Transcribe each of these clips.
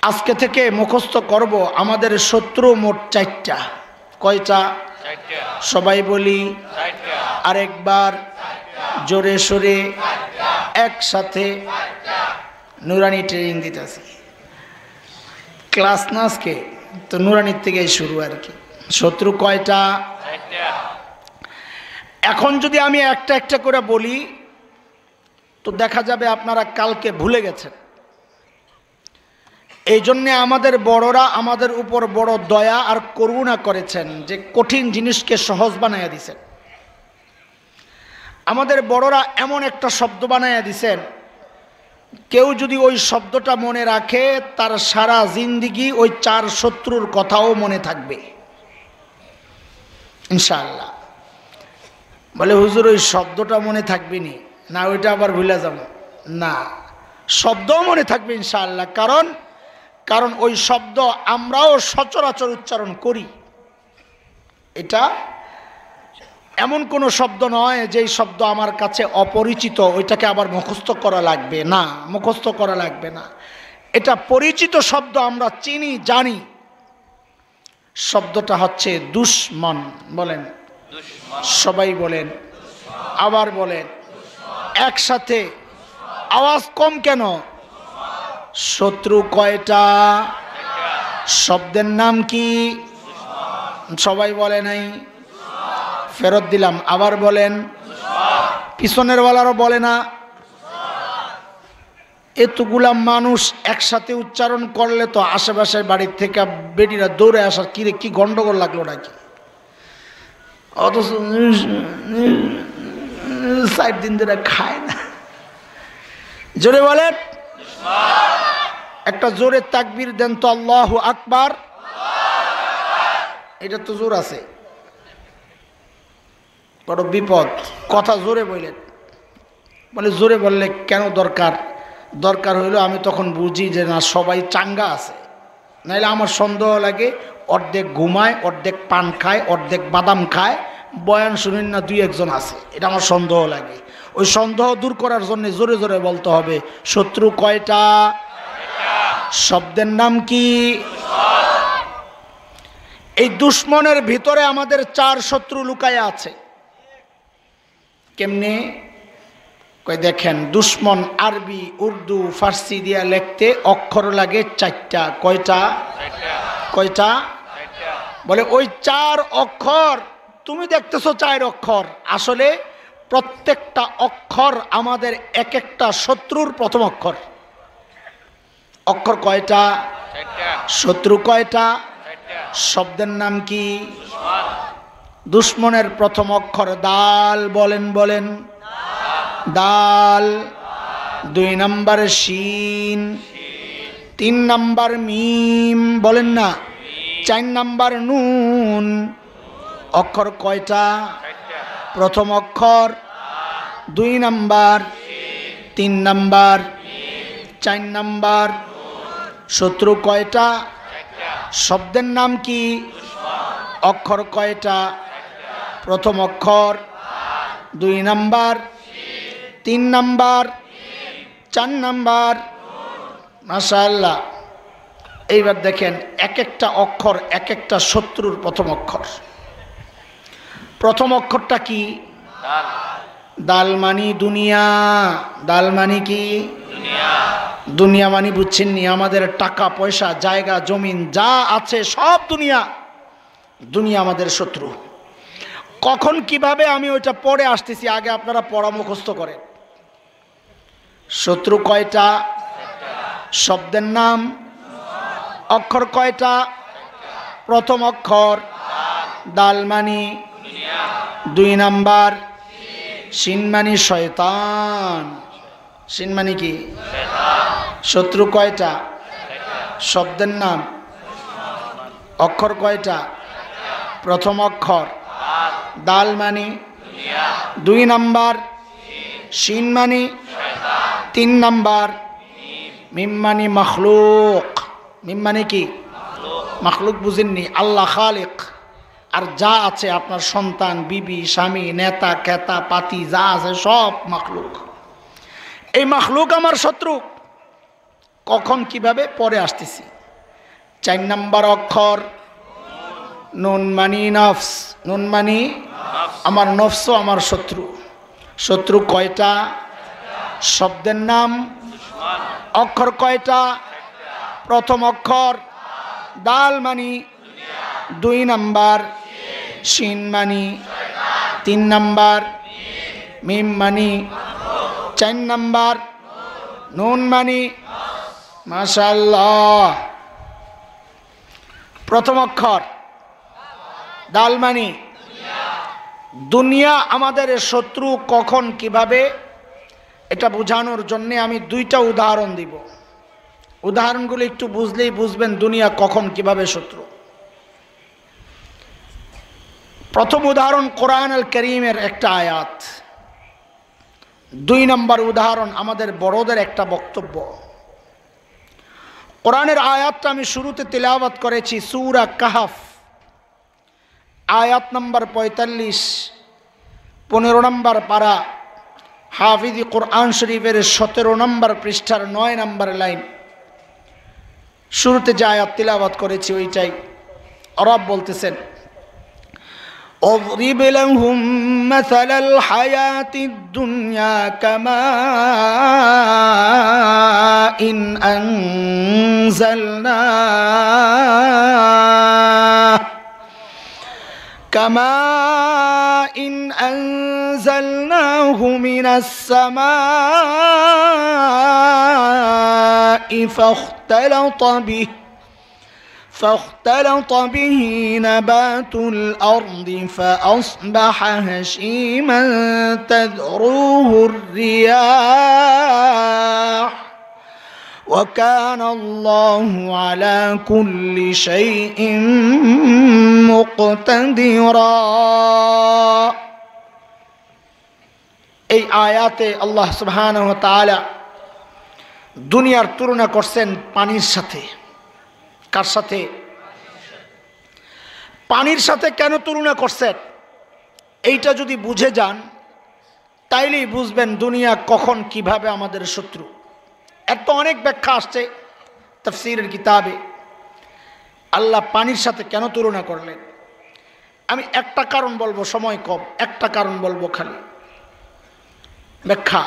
আজকে থেকে মুখস্থ করব আমাদের শত্রু মোট 4টা। কয়টা? 4টা। সবাই বলি 4টা। আরেকবার জোরে সোরে একসাথে। নুরানি ট্রেনিং দিতেছি, ক্লাস না আজকে তো, নুরানির থেকে শুরু আর কি। শত্রু কয়টা? 4টা। এখন যদি আমি একটা একটা করে বলি তো দেখা যাবে আপনারা কালকে ভুলে গেছেন। এই জন্যে আমাদের বড়রা আমাদের উপর বড় দয়া আর করুণা করেছেন, যে কঠিন জিনিসকে সহজ বানাইয়া দিছেন। আমাদের বড়রা এমন একটা শব্দ বানাইয়া দিছেন, কেউ যদি ওই শব্দটা মনে রাখে তার সারা জিন্দিগি ওই 4 শত্রুর কথাও মনে থাকবে ইনশাআল্লাহ। বলে হুজুর ওই শব্দটা মনে থাকবে নি না, ওইটা আবার ভুলে যাব না, শব্দও মনে থাকবে ইনশাআল্লাহ। কারণ ওই শব্দ আমরাও সচরাচর উচ্চারণ করি। এটা এমন কোনো শব্দ নয় যেই শব্দ আমার কাছে অপরিচিত, ওইটাকে আবার মুখস্থ করা লাগবে না, মুখস্থ করা লাগবে না। এটা পরিচিত শব্দ, আমরা চিনি জানি। শব্দটা হচ্ছে দুশমন। বলেন সবাই বলেন, আবার বলেন একসাথে, আওয়াজ কম কেন? শত্রু কয়টা? শব্দের নাম কি? সবাই বলে নাই, ফেরত দিলাম, আবার বলেন। পিছনের ওয়ালারও বলে না। এতগুলা মানুষ একসাথে উচ্চারণ করলে তো আশেপাশের বাড়ির থেকে বেটিরা দৌড়ে আসার, কিরে কি গন্ডগোল লাগলো নাকি? অথচ 4 দিন ধরে খায় না। জোরে বলেন, একটা জোরে তাকবীর দেন তো, আল্লাহু আকবার। এটা তো জোর আছে, বড় বিপদ। কথা জোরে বললেন, বলে জোরে বললে কেন দরকার হইলো আমি তখন বুঝি যে না সবাই চাঙ্গা আছে, নাইলে আমার সন্দেহ লাগে অর্ধেক ঘুমায়, অর্ধেক পান খায়, অর্ধেক বাদাম খায়, বয়ান শুনেন না 2-1 জন আছে, এটা আমার সন্দেহ লাগে। ওই সন্দেহ দূর করার জন্য জোরে জোরে বলতে হবে শত্রু কয়টা? শব্দের নাম কি? এই দুশমনের ভিতরে আমাদের 4 শত্রু লুকায় আছে। কেমনে? কই দেখেন, দুশমন আরবি উর্দু ফার্সি দিয়া লিখতে অক্ষর লাগে 4টা। কয়টা? কয়টা? বলে ওই 4 অক্ষর তুমি দেখতেছো 4 অক্ষর, আসলে প্রত্যেকটা অক্ষর আমাদের এক একটা শত্রুর প্রথম অক্ষর। অক্ষর কয়টা? শত্রু কয়টা? শব্দের নাম কি? দুশমনের প্রথম অক্ষর দাল। বলেন দাল। 2 নাম্বার শিন, 3 নাম্বার মিম, বলেন না, 4 নাম্বার নুন। অক্ষর কয়টা? প্রথম অক্ষর 2 নাম্বার, 3 নাম্বার, 4 নাম্বার। শত্রু কয়টা? শব্দের নাম কি? অক্ষর কয়টা? প্রথম অক্ষর 2 নাম্বার, 3 নাম্বার, 4 নাম্বার। মাশাআল্লাহ। এইবার দেখেন এক একটা অক্ষর এক একটা শত্রুর প্রথম অক্ষর। প্রথম অক্ষরটা কি? দাল মানি দুনিয়া। দাল মানি কি? দুনিয়া মানি বুঝছেন নি? আমাদের টাকা পয়সা জায়গা জমিন যা আছে সব দুনিয়া। দুনিয়া আমাদের শত্রু। কখন কিভাবে আমি ওইটা পড়ে আসতেছি, আগে আপনারা পড়া মুখস্থ করেন। শত্রু কয়টা? শব্দের নাম। অক্ষর কয়টা? প্রথম অক্ষর দাল মানি 2 নাম্বার, শিন মানি শয়তান। শিন মানি কি? শত্রু কয়টা? শব্দের নাম। অক্ষর কয়টা? প্রথম অক্ষর দাল মানি 2 নাম্বার, শিন মানি 3 নাম্বার, মিম মানি মখলুক। মিম মানি কি? মখলুক বুঝেননি? আল্লাহ খালিক। আর যা আছে আপনার সন্তান বিবি স্বামী নেতা খেতা পাতি যা আছে সব মখলুক। এই মখলুক আমার শত্রু। কখন কিভাবে পরে আসতেছি। 4 নাম্বার অক্ষর নুন মানি নফস। নুন মানি আমার নফস আমার শত্রু। শত্রু কয়টা? শব্দের নাম। অক্ষর কয়টা? প্রথম অক্ষর দাল মানি 2 নাম্বার, শিন মানি 3 নাম্বার, মিম মানি 4 নাম্বার, নুন মানি। মাশাআল্লাহ। প্রথম অক্ষর দাল মানি দুনিয়া আমাদের শত্রু কখন কিভাবে, এটা বোঝানোর জন্য আমি 2টা উদাহরণ দিব। উদাহরণগুলো একটু বুঝলেই বুঝবেন দুনিয়া কখন কিভাবে শত্রু। প্রথম উদাহরণ কোরআন আল কারীমের একটা আয়াত। 2 নম্বর উদাহরণ আমাদের বড়দের একটা বক্তব্য। কোরআনের আয়াতটা আমি শুরুতে তিলাওয়াত করেছি, সূরা কাহফ আয়াত নম্বর 45, 15 নম্বর পারা, হাফিজ কোরআন শরীফের 17 নম্বর পৃষ্ঠার 9 নম্বর লাইন। শুরুতে যে আয়াত তিলাওয়াত করেছি ওইটাই। রব বলতেছেন, اضرب لهم مثل الحياة الدنيا كماء أنزلناه من السماء فاختلط به نبات الأرض فأصبح هشيما تذروه الرياح وكان الله على كل شيء مقتدرا। এই আয়াতে আল্লাহ সুবহানাহু ওয়া তাআলা দুনিয়ার তুলনা করছেন পানির সাথে। কার সাথে? পানির সাথে। কেন তুলনা করছেন এইটা যদি বুঝে যান তাইলেই বুঝবেন দুনিয়া কখন কিভাবে আমাদের শত্রু। এর তো অনেক ব্যাখ্যা আসছে তাফসীরের কিতাবে, আল্লাহ পানির সাথে কেন তুলনা করলেন। আমি একটা কারণ বলবো, সময় কম, একটা কারণ বলবো খালি ব্যাখ্যা।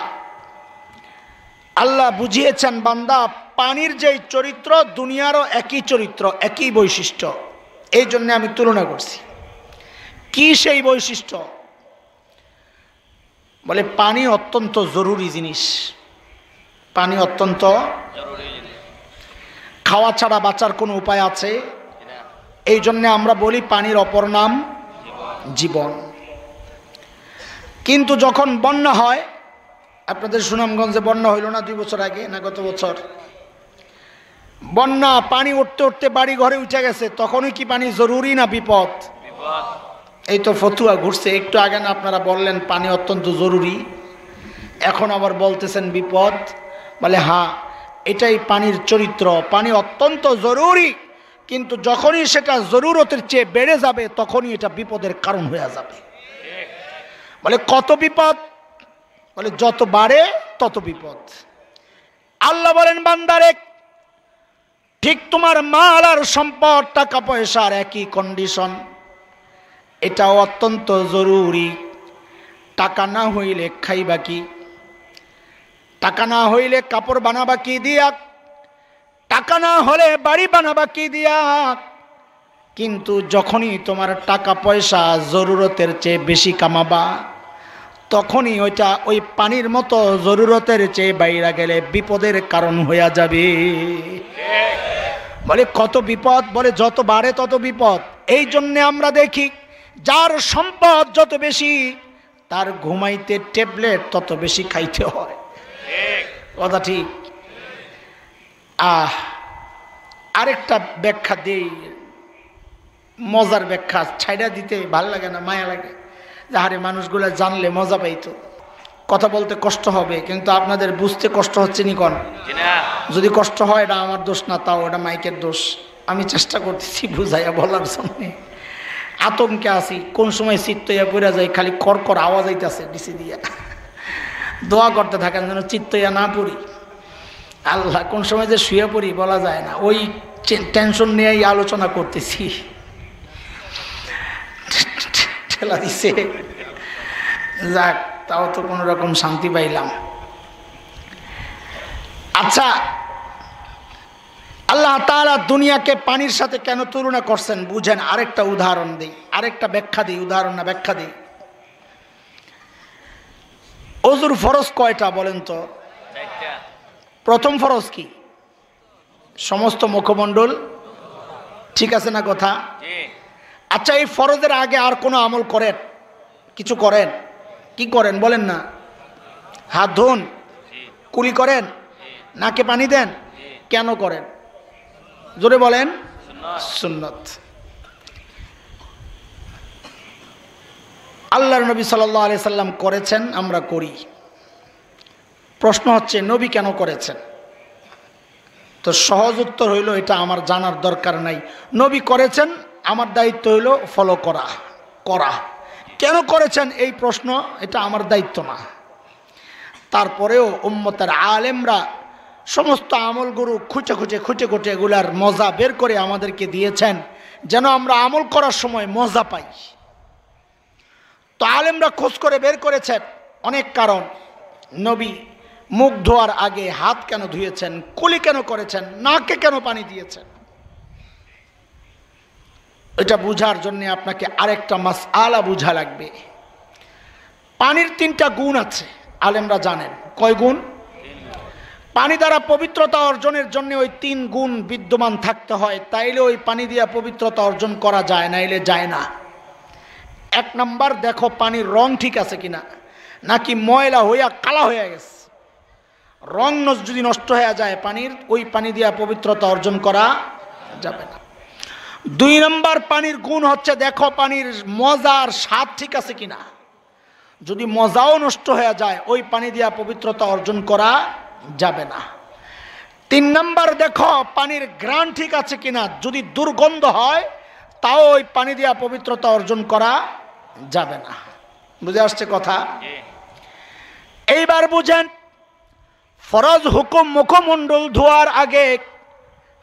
আল্লাহ বুঝিয়েছেন বান্দা পানির যেই চরিত্র দুনিয়ারও একই চরিত্র, একই বৈশিষ্ট্য, এই জন্য আমি তুলনা করছি। কি সেই বৈশিষ্ট্য? বলে পানি অত্যন্ত জরুরি জিনিস। পানি অত্যন্ত খাওয়া ছাড়া বাঁচার কোনো উপায় আছে? এই জন্য আমরা বলি পানির অপর নাম জীবন। কিন্তু যখন বন্যা হয়, আপনাদের সুনামগঞ্জে বন্যা হইল না 2 বছর আগে না গত বছর? বন্যা, পানি উঠতে উঠতে বাড়ি ঘরে উঠে গেছে, তখনই কি পানি জরুরি না বিপদ? এই তো ফতুয়া ঘুরছে একটু আগে না, আপনারা বললেন পানি অত্যন্ত জরুরি, এখন আবার বলতেছেন বিপদ। বলে হ্যাঁ, এটাই পানির চরিত্র। পানি অত্যন্ত জরুরি, কিন্তু যখনই সেটা জরুরতের চেয়ে বেড়ে যাবে তখনই এটা বিপদের কারণ হয়ে যাবে। বলে কত বিপদ? বলে যত বাড়ে তত বিপদ। আল্লাহ বলেন বান্দারে, ঠিক তোমার মাল আর সম্পদ, টাকা পয়সার একই কন্ডিশন, এটাও অত্যন্ত জরুরি। টাকা না হইলে খাইবা কি? টাকা না হইলে কাপড় বানাবা কি দিয়া? টাকা না হলে বাড়ি বানাবা কি দিয়া? কিন্তু যখনই তোমার টাকা পয়সা জরুরতের চেয়ে বেশি কামাবা, তখনই ওইটা ওই পানির মতো জরুরতের চেয়ে বাইরে গেলে বিপদের কারণ হয়ে যাবে। বলে কত বিপদ? বলে যত বাড়ে তত বিপদ। এই জন্যে আমরা দেখি যার সম্পদ যত বেশি তার ঘুমাইতে ট্যাবলেট তত বেশি খাইতে হয়। কথা ঠিক? আরেকটা ব্যাখ্যা দেই, মজার ব্যাখ্যা, ছাইড়া দিতে ভাল লাগে না, মায়া লাগে। যাহারে মানুষগুলো জানলে মজা পাইতো। কথা বলতে কষ্ট হবে, কিন্তু আপনাদের বুঝতে কষ্ট হচ্ছে নি কোন? যদি কষ্ট হয় এটা আমার দোষ না, তাও ওটা মাইকের দোষ। আমি চেষ্টা করতেছি বুঝাইয়া বলার জন্য। আতঙ্কে আছি, কোন সময় চিত্তইয়া পড়ে যায়, খালি কর আওয়াজ আইতেছে ডিসি দিয়া। দোয়া করতে থাকেন যেন চিত্তইয়া না পড়ি। আল্লাহ, কোন সময় যে শুয়ে পড়ি বলা যায় না। ওই টেনশন নিয়েই আলোচনা করতেছি, ঠেলা দিছে। যাক, তাও তো কোনো রকম শান্তি পাইলাম। আচ্ছা, আল্লাহ তাআলা দুনিয়াকে পানির সাথে কেন তুলনা করছেন বুঝেন। আরেকটা উদাহরণ দিই, আরেকটা ব্যাখ্যা দিই, উদাহরণ না ব্যাখ্যা দিই। ওযুর ফরজ কয়টা বলেন তো? প্রথম ফরজ কি? সমস্ত মুখমণ্ডল, ঠিক আছে না কথা? আচ্ছা, এই ফরজের আগে আর কোনো আমল করেন? কিছু করেন? কি করেন বলেন না? হাত ধোন, কুলি করেন, নাকে পানি দেন, কেন করেন জোরে বলেন? সুন্নত। আল্লাহর নবী সাল্লাল্লাহু আলাইহি সাল্লাম করেছেন, আমরা করি। প্রশ্ন হচ্ছে নবী কেন করেছেন? তো সহজ উত্তর হইল এটা আমার জানার দরকার নাই। নবী করেছেন, আমার দায়িত্ব হইল ফলো করা। করা কেন করেছেন এই প্রশ্ন, এটা আমার দায়িত্ব না। তারপরেও উম্মতের আলেমরা সমস্ত আমলগুরু খুঁটে খুঁটে এগুলার মজা বের করে আমাদেরকে দিয়েছেন, যেন আমরা আমল করার সময় মজা পাই। তো আলেমরা খোঁজ করে বের করেছেন অনেক কারণ। নবী মুখ ধোয়ার আগে হাত কেন ধুয়েছেন, কুলি কেন করেছেন, নাকে কেন পানি দিয়েছেন, এটা বুঝার জন্য আপনাকে আরেকটা মাসআলা বুঝা লাগবে। পানির 3টা গুণ আছে, আলেমরা জানেন। কয় গুণ? পানি দ্বারা পবিত্রতা অর্জনের জন্য ওই 3 গুণ বিদ্যমান থাকতে হয়, তাইলে ওই পানি দিয়া পবিত্রতা অর্জন করা যায়, নাইলে যায় না। 1 নাম্বার, দেখো পানির রং ঠিক আছে কিনা, নাকি ময়লা হইয়া কালা হয়ে গেছে। রং যদি নষ্ট হয়ে যায় পানির, ওই পানি দিয়া পবিত্রতা অর্জন করা যাবে না। 2 নাম্বার পানির গুণ হচ্ছে দেখো পানির মজার স্বাদ ঠিক আছে কিনা। যদি মজাও নষ্ট হয়ে যায়, ওই পানি দিয়া পবিত্রতা অর্জন করা যাবে না। 3 নাম্বার দেখো পানির ঘ্রাণ ঠিক আছে কিনা। যদি দুর্গন্ধ হয়, তাও ওই পানি দিয়া পবিত্রতা অর্জন করা যাবে না। বুঝে আসছে কথা? এইবার বুঝেন, ফরজ হুকুম মুখমণ্ডল ধোয়ার আগে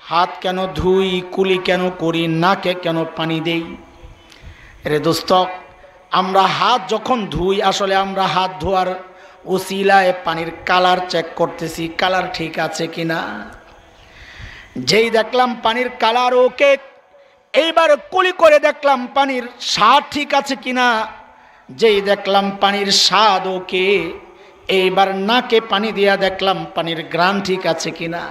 হাত কেন ধুই, কুলি কেন করি, নাকে কেন পানি দেই? রে দোস্ত, আমরা হাত যখন ধুই, আসলে আমরা হাত ধোয়ার উসিলায় পানির কালার চেক করতেছি, কালার ঠিক আছে কিনা। যেই দেখলাম পানির কালার ওকে, এইবার কুলি করে দেখলাম পানির স্বাদ ঠিক আছে কিনা। যেই দেখলাম পানির স্বাদ ওকে, এইবার নাকে পানি দিয়া দেখলাম পানির ঘ্রাণ ঠিক আছে কিনা।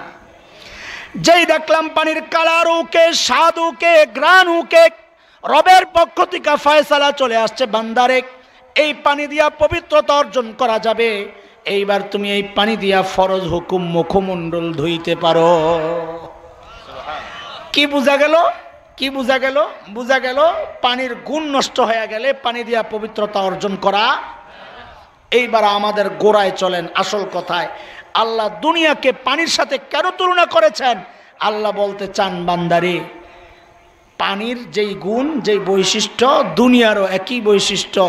যেই দেখলাম পানির কালার ওকে, স্বাদ ওকে, ঘ্রাণ ওকে, রবের পক্ষ থেকে ফয়সালা চলে আসছে, বান্দারে এই পানি দিয়া পবিত্রতা অর্জন করা যাবে। এইবার তুমি এই পানি দিয়া ফরজ হুকুম মুখমণ্ডল ধুইতে পারো। কি বুঝা গেল? কি বুঝা গেল? বুঝা গেল পানির গুণ নষ্ট হয়ে গেলে পানি দিয়া পবিত্রতা অর্জন করা। এইবার আমাদের গোড়ায় চলেন, আসল কথায়। আল্লাহ দুনিয়াকে পানির সাথে কেন তুলনা করেছেন? আল্লাহ বলতে চান, বান্দারে পানির যেই গুণ, যেই বৈশিষ্ট্য, দুনিয়ারও একই বৈশিষ্ট্য।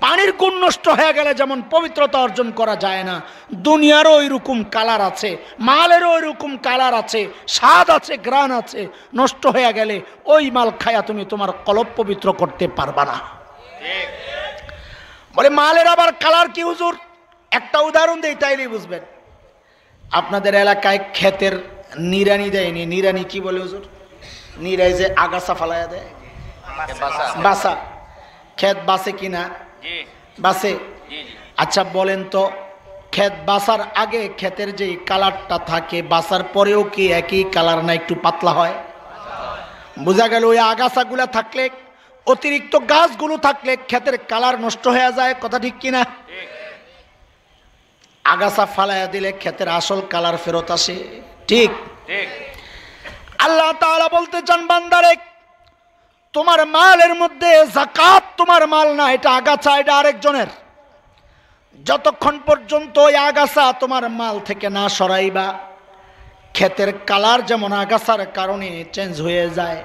পানির গুণ নষ্ট হয়ে গেলে যেমন পবিত্রতা অর্জন করা যায় না, দুনিয়ারও ওই রকম কালার আছে, মালেরও ওই রকম কালার আছে, স্বাদ আছে, ঘ্রাণ আছে। নষ্ট হয়ে গেলে ওই মাল খায়া তুমি তোমার কলব পবিত্র করতে পারবা না। বলে মালের আবার কালার কি হুজুর? একটা উদাহরণ দেই, তাইলেই বুঝবেন। আপনাদের এলাকায় ক্ষেতের নিরানি দেয়নি, নিরানি কি বলে হুজুর? নিরাই যে আগাছা ফালাইয়া দেয়, বাসা। ক্ষেত বাসে কিনা? বাসে। আচ্ছা বলেন তো, ক্ষেত বাসার আগে ক্ষেতের যে কালারটা থাকে, বাসার পরেও কি একই কালার না একটু পাতলা হয়? বোঝা গেল ওই আগাছাগুলা থাকলে, অতিরিক্ত গাছগুলো থাকলে ক্ষেতের কালার নষ্ট হয়ে যায়, কথা ঠিক কিনা? আগাছা ফালাইয়া দিলে ক্ষেতের আসল কালার ফেরত আসে, ঠিক? আল্লাহ তাআলা বলতে চান, বান্দারে তোমার মালের মধ্যে যাকাত তোমার মাল না, এটা আগাছা, এটা আরেকজনের। যতক্ষণ পর্যন্ত ওই আগাছা তোমার মাল থেকে না সরাইবা, ক্ষেতের কালার যেমন আগাছার কারণে চেঞ্জ হয়ে যায়,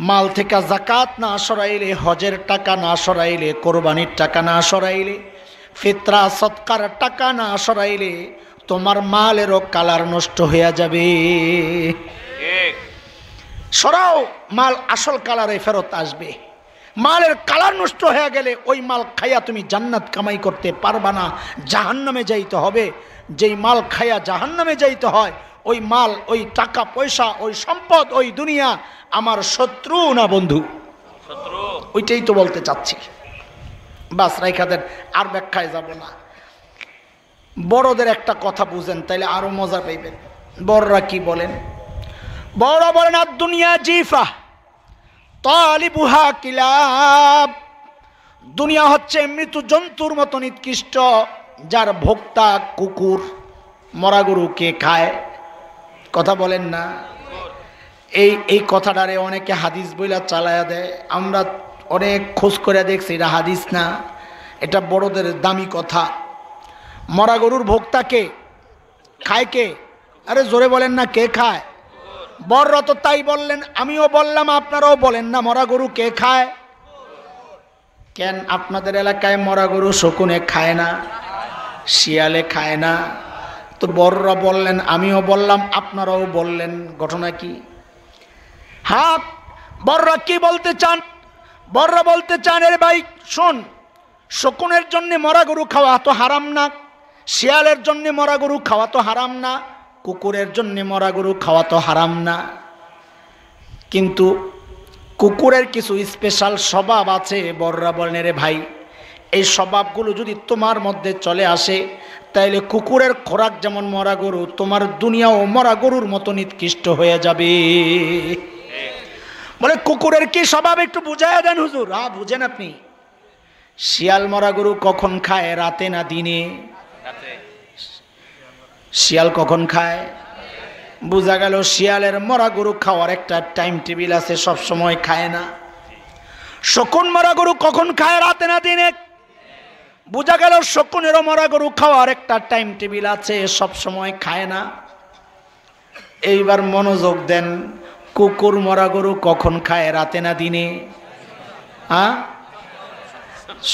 মাল থেকে যাকাত না সরাইলে, হজের টাকা না সরাইলে, কোরবানির টাকা না সরাইলে, ফিতরা সদকার টাকা না সরাইলে তোমার মালেরও কালার নষ্ট হয়ে যাবে। সরাও, মাল আসল কালারে ফেরত আসবে। মালের কালার নষ্ট হয়ে গেলে ওই মাল খাইয়া তুমি জান্নাত কামাই করতে পারবা না, জাহান্নামে যাইতে হবে। যেই মাল খাইয়া জাহান্নামে যাইতে হয়, ওই মাল, ওই টাকা পয়সা, ওই সম্পদ, ওই দুনিয়া আমার শত্রু না বন্ধু? শত্রু। ওইটাই তো বলতে চাচ্ছি। বাস রাইখা দেন, আর ব্যাখ্যায় যাব না। বড়দের একটা কথা বুঝেন, তাইলে আরো মজা পাইবেন। বড়রা কি বলেন? বড়রা বলেন, আর দুনিয়া জিফা তালিবুহা কিলাব। দুনিয়া হচ্ছে মৃত জন্তুর মতো নিকৃষ্ট, যার ভোক্তা কুকুর। মরা গরু কে খায়? কথা বলেন না। এই কথাটারে অনেকে হাদিস বইলা চালায়া দেয়। আমরা অনেক খোঁজ করে দেখছি, এটা হাদিস না, এটা বড়দের দামি কথা। মরা গরুর ভোক্তা কে? খায় কে? আরে জোরে বলেন না, কে খায়? বড়রা তো তাই বললেন, আমিও বললাম, আপনারাও বলেন না, মরা গরু কে খায়? কেন আপনাদের এলাকায় মরা গরু শকুনে খায় না, শিয়ালে খায় না? তো বড়রা বললেন, আমিও বললাম, আপনারাও বললেন, ঘটনা কি? হ্যাঁ, বড়রা কি বলতে চান? বড়রা বলতে চান, এর ভাই শোন, শকুনের জন্য মরা গরু খাওয়া তো হারাম না, শিয়ালের জন্য মরা গরু খাওয়া তো হারাম না, কুকুরের জন্য মরা গরু খাওয়া তো হারাম না। কিন্তু কুকুরের কিছু স্পেশাল স্বভাব আছে। বড়রা বলেন, রে ভাই, এই স্বভাবগুলো যদি তোমার মধ্যে চলে আসে, তাইলে কুকুরের খোরাক যেমন মরা গরু, তোমার দুনিয়াও মরা গরুর মতো নিকৃষ্ট হয়ে যাবে। বলে, কুকুরের কি স্বভাব একটু বুঝাইয়া দেন হুজুর। হ্যাঁ, বুঝেন আপনি। শিয়াল মরা গরু কখন খায়? রাতে না দিনে? শিয়াল কখন খায়? বোঝা গেল শিয়ালের মরা গরু খাওয়ার একটা টাইম টেবিল আছে, সব সময় খায় না। শকুন মরা গরু কখন খায়? রাতে না দিনে? বোঝা গেল শকুনেরও মরা গরু খাওয়ার একটা টাইম টেবিল আছে, সব সময় খায় না। এইবার মনোযোগ দেন, কুকুর মরা গরু কখন খায়? রাতে না দিনে? হ্যাঁ,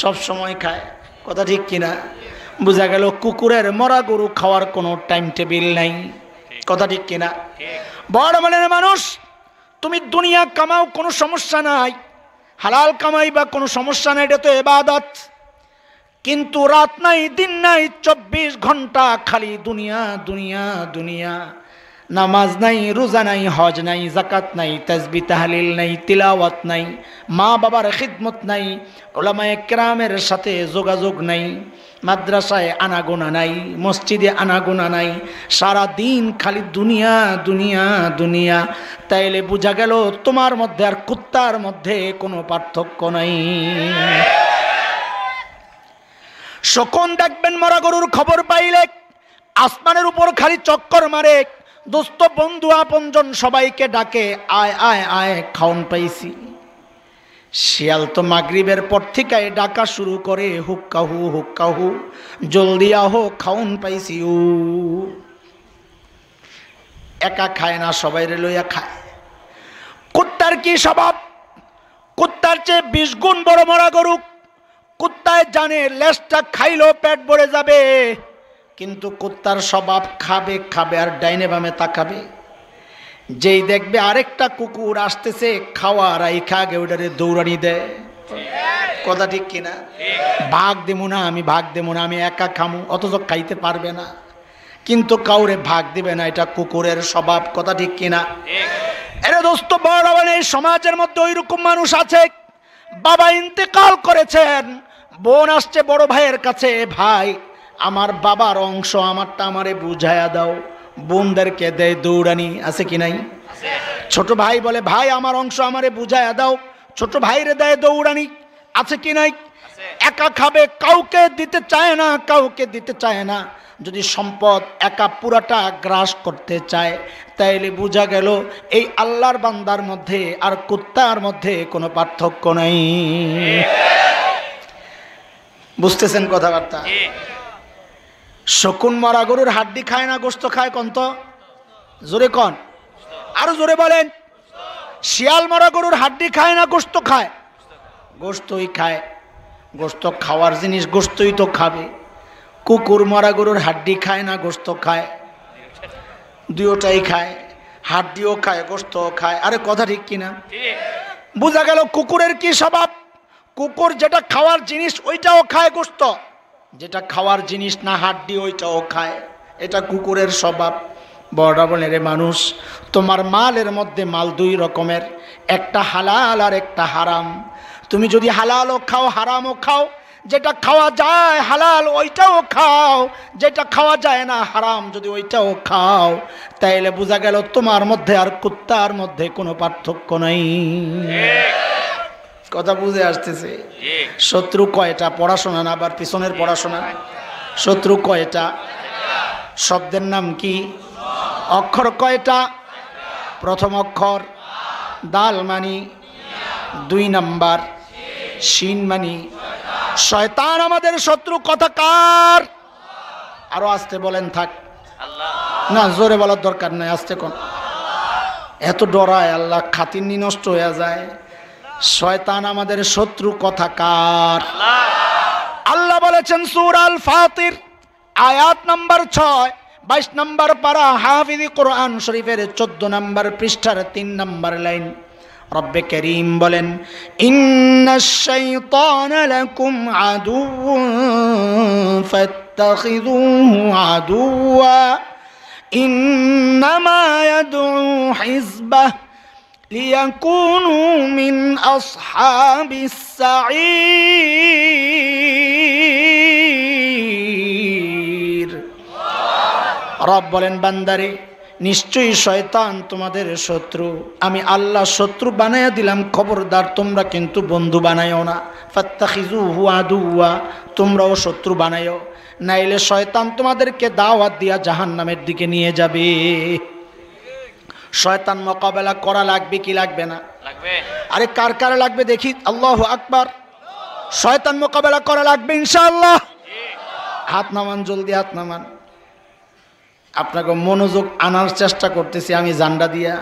সব সময় খায়। কথা ঠিক কিনা? বোঝা গেল কুকুরের মরা গরু খাওয়ার কোনো টাইম টেবিল নাই। কথা ঠিক কিনা? বড় মানের মানুষ, তুমি দুনিয়া কামাও, কোনো সমস্যা নাই, হালাল কামাই বা কোনো সমস্যা নাই, এটা তো ইবাদত। কিন্তু রাত নাই, দিন নাই, 24 ঘন্টা খালি দুনিয়া দুনিয়া দুনিয়া। নামাজ নাই, রোজা নাই, হজ নাই, যাকাত নাই, তাসবিহ তাহলিল নাই, তিলাওয়াত নাই, মা বাবার খিদমত নাই, উলামায়ে কেরামের সাথে যোগাযোগ নাই, মাদ্রাসায় আনাগোনা নাই, মসজিদে আনাগোনা নাই, সারা দিন খালি দুনিয়া দুনিয়া দুনিয়া। তাইলে বোঝা গেল তোমার মধ্যে আর কুত্তার মধ্যে কোনো পার্থক্য নাই। শকুন দেখবেন মরা গরুর খবর পাইলে আসমানের উপর খালি চক্কর মারে, দোস্ত বন্ধু আপনজন সবাইকে ডাকে, আয় আয় আয়, খাওন পাইছি। শিয়াল তো মাগরিবের পর থেকে ডাকা শুরু করে, হুক্কাহু হুক্কাহু, জলদি আহো, খাওন পাইছি। ও একা খায় না, সবাই রে লইয়া খায়। কুত্তার কি স্বভাব? কুত্তার চেয়ে 20 গুণ বড় মরা গরু। কুত্তায় জানে লেজটা খাইলেও পেট ভরে যাবে, কিন্তু কুত্তার স্বভাব খাবে খাবে আর ডাইনে বামে তাকাবে। যেই দেখবে আরেকটা কুকুর আসতেছে, খাওয়া রাইখা আগে ওটারে দৌড়ানি দেয়। কথা ঠিক কিনা? ভাগ দেবো না আমি, ভাগ দেবো না আমি, একা খামু, অথচ খাইতে পারবে না, কিন্তু কাউরে ভাগ দিবে না, এটা কুকুরের স্বভাব। কথা ঠিক কিনা? এরে দোস্ত, বড় এই সমাজের মধ্যে ওই রকম মানুষ আছে, বাবা ইন্তেকাল করেছেন, বোন আসছে বড় ভাইয়ের কাছে, ভাই আমার বাবার অংশ আমারটা আমারে বুঝাইয়া দাও। বোনদেরকে দেয় দৌড়ানি, আছে কি নাই? ছোট ভাই বলে, ভাই আমার অংশ আমারে বুঝাইয়া দাও, ছোট ভাইরে দেয় দৌড়ানি, আছে কি নাই? একা খাবে, কাউকে দিতে চায় না, কাউকে দিতে চায় না। যদি সম্পদ একা পুরাটা গ্রাস করতে চায়, তাইলে বোঝা গেল এই আল্লাহর বান্দার মধ্যে আর কুত্তার মধ্যে কোনো পার্থক্য নাই। বুঝতেছেন কথাবার্তা? শকুন মরা গরুর হাড্ডি খায় না, গোস্ত খায়? কোন তো জোরে কন, আরো জোরে বলেন। শিয়াল মরা গরুর হাড্ডি খায় না, গোস্ত খায়? গোস্তই খায়। গোস্ত খাওয়ার জিনিস, গোস্তই তো খাবে। কুকুর মরা গরুর হাড্ডি খায় না, গোস্ত খায়? দুইটাই খায়। হাড্ডিও খায়, গোশতও খায়। আরে কথা ঠিক কিনা? ঠিক। বোঝা গেল কুকুরের কি স্বভাব। কুকুর যেটা খাওয়ার জিনিস ওইটাও খায়, গোশত। যেটা খাওয়ার জিনিস না, হাড্ডি, ওইটাও খায়। এটা কুকুরের স্বভাব। বড়রা বলে, রে মানুষ, তোমার মালের মধ্যে মাল দুই রকমের, একটা হালাল আর একটা হারাম। তুমি যদি হালালও খাও হারামও খাও, যেটা খাওয়া যায় হালাল ওইটাও খাও, যেটা খাওয়া যায় না হারাম যদি ওইটাও খাও, তাইলে বোঝা গেল তোমার মধ্যে আর কুত্তার মধ্যে কোনো পার্থক্য নাই। কথা বুঝে আসতেছে? ঠিক। শত্রু কয়টা? পড়াশোনা না, আবার পিছনের পড়াশোনা। শত্রু কয়টা? শব্দের নাম কি? অক্ষর কয়টা? প্রথম অক্ষর দাল মানি, 2 নাম্বার শিন মানি। শয়তান আমাদের শত্রু। কথা কার? আরো আস্তে বলেন। থাক আল্লাহ। না, জোরে বলার দরকার নাই, আস্তে কোন। এত ডরায় আল্লাহ, খাতির নষ্ট হয়ে যায়। শয়তান আমাদের শত্রু। কথা কার? আল্লাহ বলেছেন সূরা আল ফাতির আয়াত নাম্বার 6, 22 নম্বর পারা, হাফিজি কোরআন শরীফের 14 নম্বর পৃষ্ঠার 3 নম্বর লাইন। রব্বে করিম বলেন, ইন্নাশ শাইতানা লাকুম আদুউন ফাত্তাখিযুহু আদুওয়া ইন্নামা ইয়াদউ হিজবাহ লিয়াকুনু মিন আসহাবিস সাঈর। রব বলেন, বান্দারে, নিশ্চয়ই শয়তান তোমাদের শত্রু। আমি আল্লাহ শত্রু বানাইয়া দিলাম, খবরদার তোমরা কিন্তু বন্ধু বানাইও না। ফাত্তাখিযুহু আদুওয়া, তোমরাও শত্রু বানাইও, নাইলে শয়তান তোমাদেরকে দাওয়াত দিয়া জাহান্নামের দিকে নিয়ে যাবে। শয়তান মোকাবেলা করা লাগবে কি লাগবে না? লাগবে। আরে কার কার লাগবে দেখি? আল্লাহু আকবার। শয়তান মোকাবেলা করা লাগবে ইনশাআল্লাহ। হাত নামান, জলদি হাত নামান। আপনাকে মনোযোগ আনার চেষ্টা করতেছি আমি জান্ডা দিয়া।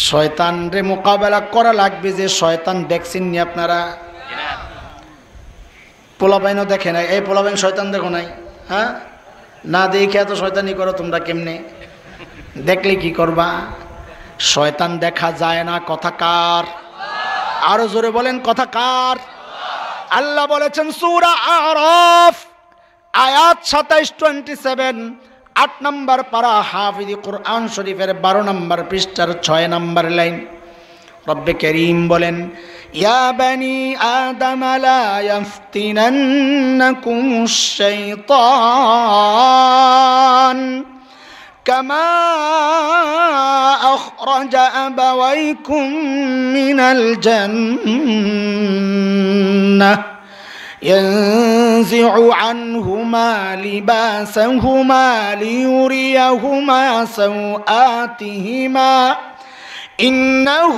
শয়তান রে মোকাবেলা করা লাগবে। যে শয়তান দেখছেন নি আপনারা? পোলাপাইনও দেখে নাই। এই পোলাপাইন শয়তান দেখো নাই? হ্যাঁ, না দেখে এত শয়তানি করো তোমরা কেমনে? দেখলে কি করবা? শয়তান দেখা যায় না। কথা কার? আরো জোরে বলেন, কথা কার? আল্লাহ বলেছেন সূরা আরাফ আয়াত 27, 27, 8 নম্বর পারা, হাফিজি কোরআন শরীফের 12 নম্বর পৃষ্ঠার 6 নম্বর লাইন। রব্বে করিম বলেন, ইয়া বানি আদম লা ইয়াফতিনান্নাকুমুশ শাইতান কামা আখরাজা আবাওয়াইকুম মিনাল জান্নাহ ينزع عنهما لباسهما ليريهما سوآتهما إنه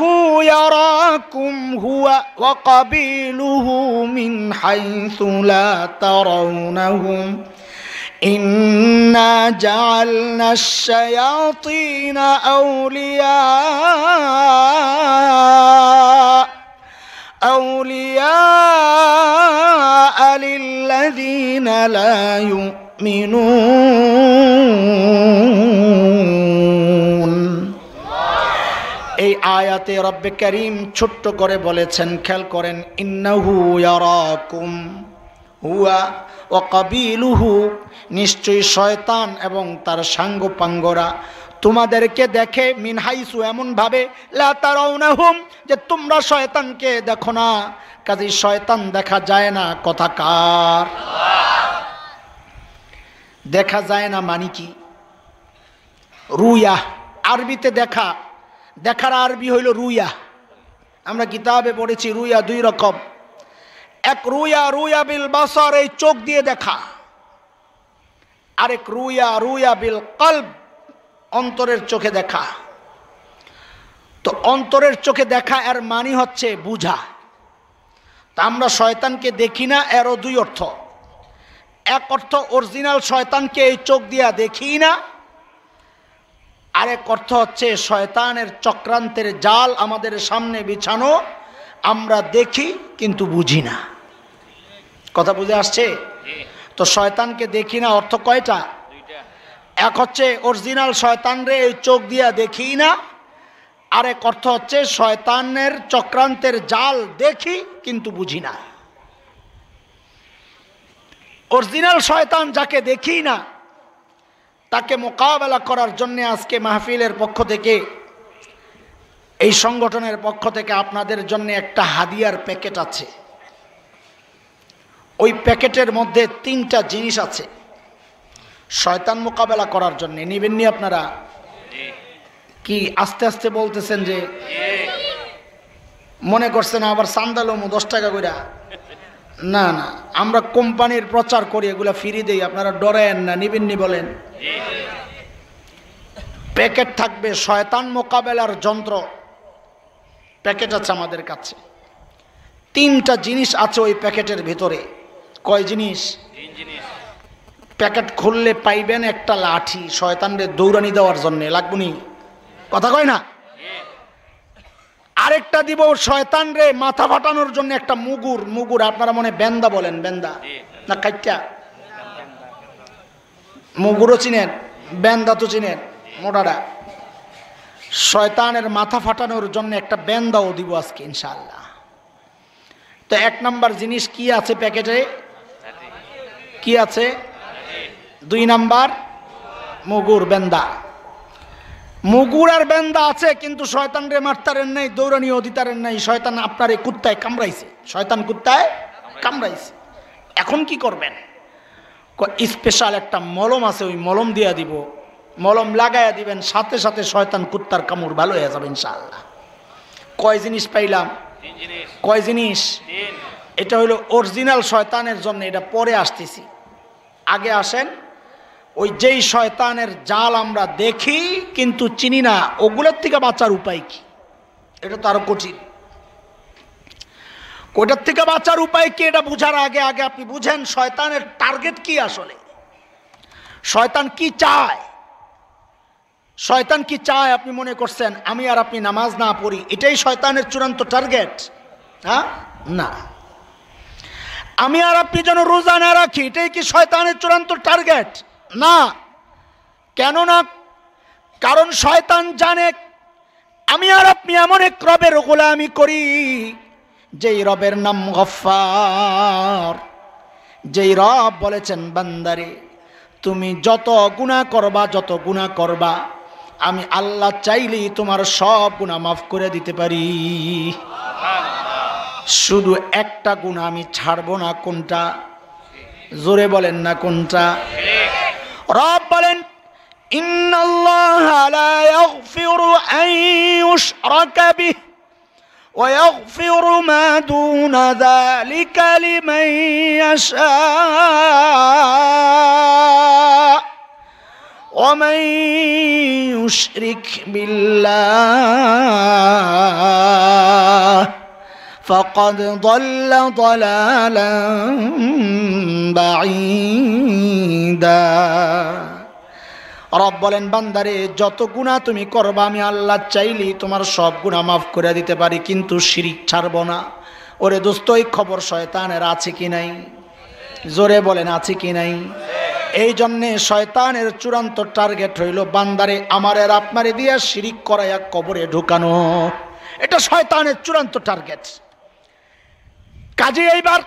يراكم هو وقبيله من حيث لا ترونهم إنا جعلنا الشياطين أولياء للذين لا يؤمنون। এই আয়াতে রব্বে করিম ছোট্ট করে বলেছেন, খেয়াল করেন, ইন্নাহু ইয়ারাকুম হুয়া ওয়া কাবিলুহু, নিশ্চয়ই শয়তান এবং তার সাঙ্গপাঙ্গরা তোমাদেরকে দেখে, মিন হাইসু, এমন ভাবে, লা তারাউনাহুম, যে তোমরা শয়তানকে দেখো না। কাজেই শয়তান দেখা যায় না। কথা কার? দেখা যায় না মানে কি? রুয়া, আরবিতে দেখা। দেখার আরবি হইল রুয়া। আমরা কিতাবে পড়েছি রুয়া 2 রকম। এক রুয়া, রুয়া বিল বাসার, এই চোখ দিয়ে দেখা। আরেক রুয়া, রুয়া বিল কলব, অন্তরের চোখে দেখা। তো অন্তরের চোখে দেখা এর মানে হচ্ছে বুঝা। তা আমরা শয়তানকে দেখি না, এরও 2 অর্থ। এক অর্থ, অরিজিনাল শয়তানকে এই চোখ দিয়া দেখি না। আরেক অর্থ হচ্ছে শয়তানের চক্রান্তের জাল আমাদের সামনে বিছানো, আমরা দেখি কিন্তু বুঝি না। কথা বুঝে আসছে? তো শয়তানকে দেখি না অর্থ কয়টা? এক হচ্ছে অরিজিনাল শয়তানরে এই চোখ দিয়া দেখি না, আরেক অর্থ হচ্ছে শয়তানের চক্রান্তের জাল দেখি কিন্তু বুঝি না। অরিজিনাল শয়তান যাকে দেখি না তাকে মোকাবেলা করার জন্য আজকে মাহফিলের পক্ষ থেকে, এই সংগঠনের পক্ষ থেকে আপনাদের জন্য একটা হাদিয়ার প্যাকেট আছে। ওই প্যাকেটের মধ্যে 3টা জিনিস আছে শয়তান মোকাবেলা করার জন্য। নিবেননি আপনারা? কি আস্তে আস্তে বলতেছেন যে? মনে করছেন আবার চান্দালমু 10 টাকা কইরা? না না, আমরা কোম্পানির প্রচার করি, এগুলা ফ্রি দেই, আপনারা ডরেন না। নিবেননি বলেন? প্যাকেট থাকবে শয়তান মোকাবেলার যন্ত্র, প্যাকেট আছে আমাদের কাছে। 3টা জিনিস আছে ওই প্যাকেটের ভিতরে। কয় জিনিস? প্যাকেট খুললে পাইবেন একটা লাঠি, শয়তানরে দৌড়ানি দেওয়ার জন্য, লাগবনি? কথা কয় না? আরেকটা দিব শয়তানরে মাথা ফাটানোর জন্য একটা মুগুর। মুগুর আপনারা মনে বেন্দা বলেন? বেন্দা না কাইটা? মুগুরও চিনেন, বেন্দা তো চিনেন, মোটাটা। শয়তানের মাথা ফাটানোর জন্য একটা বেন্দাও দিব আজকে ইনশাআল্লাহ। তো 1 নাম্বার জিনিস কি আছে প্যাকেটে? কি আছে? 2 নাম্বার মুগুর, বেন্দা। মুগুর আর বেন্দা আছে, কিন্তু শয়তান রে মারতারেন নাই, দৌড়ানিও দিতারেন নাই। শয়তান আপনার এই কুত্তায় কামড়াইছে, শয়তান কুত্তায় কামড়াইছে। এখন কি করবেন? স্পেশাল একটা মলম আছে, ওই মলম দিয়া দিব, মলম লাগাইয়া দিবেন, সাথে সাথে শয়তান কুত্তার কামড় ভালো হয়ে যাবে ইনশাআল্লাহ। কয় জিনিস পাইলাম? 3 জিনিস। কয় জিনিস? 3। এটা হলো অরিজিনাল শয়তানের জন্য, এটা পরে আসতেছি। আগে আসেন ওই যেই শয়তানের জাল আমরা দেখি কিন্তু চিনি না, ওগুলোর থেকে বাঁচার উপায় কি? এটা তো আরো কঠিন। ওটার থেকে বাঁচার উপায় কি এটা বুঝার আগে আগে আপনি বুঝেন শয়তানের টার্গেট কি। আসলে শয়তান কি চায়? শয়তান কি চায়? আপনি মনে করছেন আমি আর আপনি নামাজ না পড়ি এটাই শয়তানের চূড়ান্ত টার্গেট? হ্যাঁ, না। আমি আর আপনি যেন রোজা না রাখি এটাই কি শয়তানের চূড়ান্ত টার্গেট? না। কেন না? কারণ শয়তান জানে আমি আর আপনি এমন এক রবের গোলামি করি যেই রবের নাম গফফার, যেই রব বলেছেন বান্দারে তুমি যত গুনাহ করবা আমি আল্লাহ চাইলেই তোমার সব গুনাহ মাফ করে দিতে পারি, শুধু একটা গুনাহ আমি ছাড়বো না। কোনটা? জোরে বলেন না কোনটা? রব বলেন ইন্নাল্লাহা লা ইয়াগফিরু আন ইউশরাকা বিহি ওয়া ইয়াগফিরু মা দুনা যালিকা লিমান ইয়াশা ওয়া মান ইউশরিক বিল্লাহ ফাকাদ যাল্লা যালালান বাঈদা। রব বলেন বান্দারে যত গুনাহ তুমি করবা আমি আল্লাহ চাইলেই তোমার সব গুনাহ মাফ করে দিতে পারি, কিন্তু শিরিক ছাড়ব না। ওরে দোস্ত, এই খবর শয়তানের আছে কি নাই? জোরে বলেন আছে কি নাই? এই জন্যে শয়তানের চূড়ান্ত টার্গেট হইল বান্দারে আমারের আপনারে দিয়া শিরিক করাইয়া কবরে ঢুকানো। এটা শয়তানের চূড়ান্ত টার্গেট। কাজে এইবার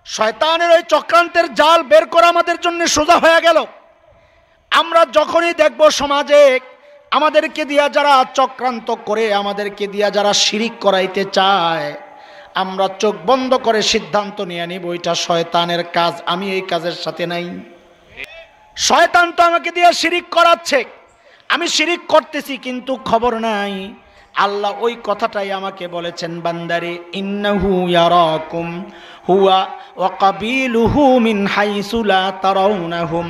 শয়তানের ওই চক্রান্তের জাল বের করা আমাদের জন্য সোজা হয়ে গেল। আমরা যখনই দেখব সমাজে আমাদেরকে দিয়া যারা চক্রান্ত করে, আমাদেরকে দিয়া যারা শিরিক করাইতে চায়, আমরা চোখ বন্ধ করে সিদ্ধান্ত নিয়ে নিব এটা শয়তানের কাজ, আমি এই কাজের সাথে নাই। শয়তান তো আমাকে দিয়ে শিরিক করাচ্ছে, আমি শিরিক করতেছি কিন্তু খবর নাই। আল্লাহ ওই কথাটাই আমাকে বলেছেন বান্দারে ইন্নাহু ইয়ারাকুম হুয়া ওয়া কাবিলুহু মিন হাইসু লা তারাউনাহুম।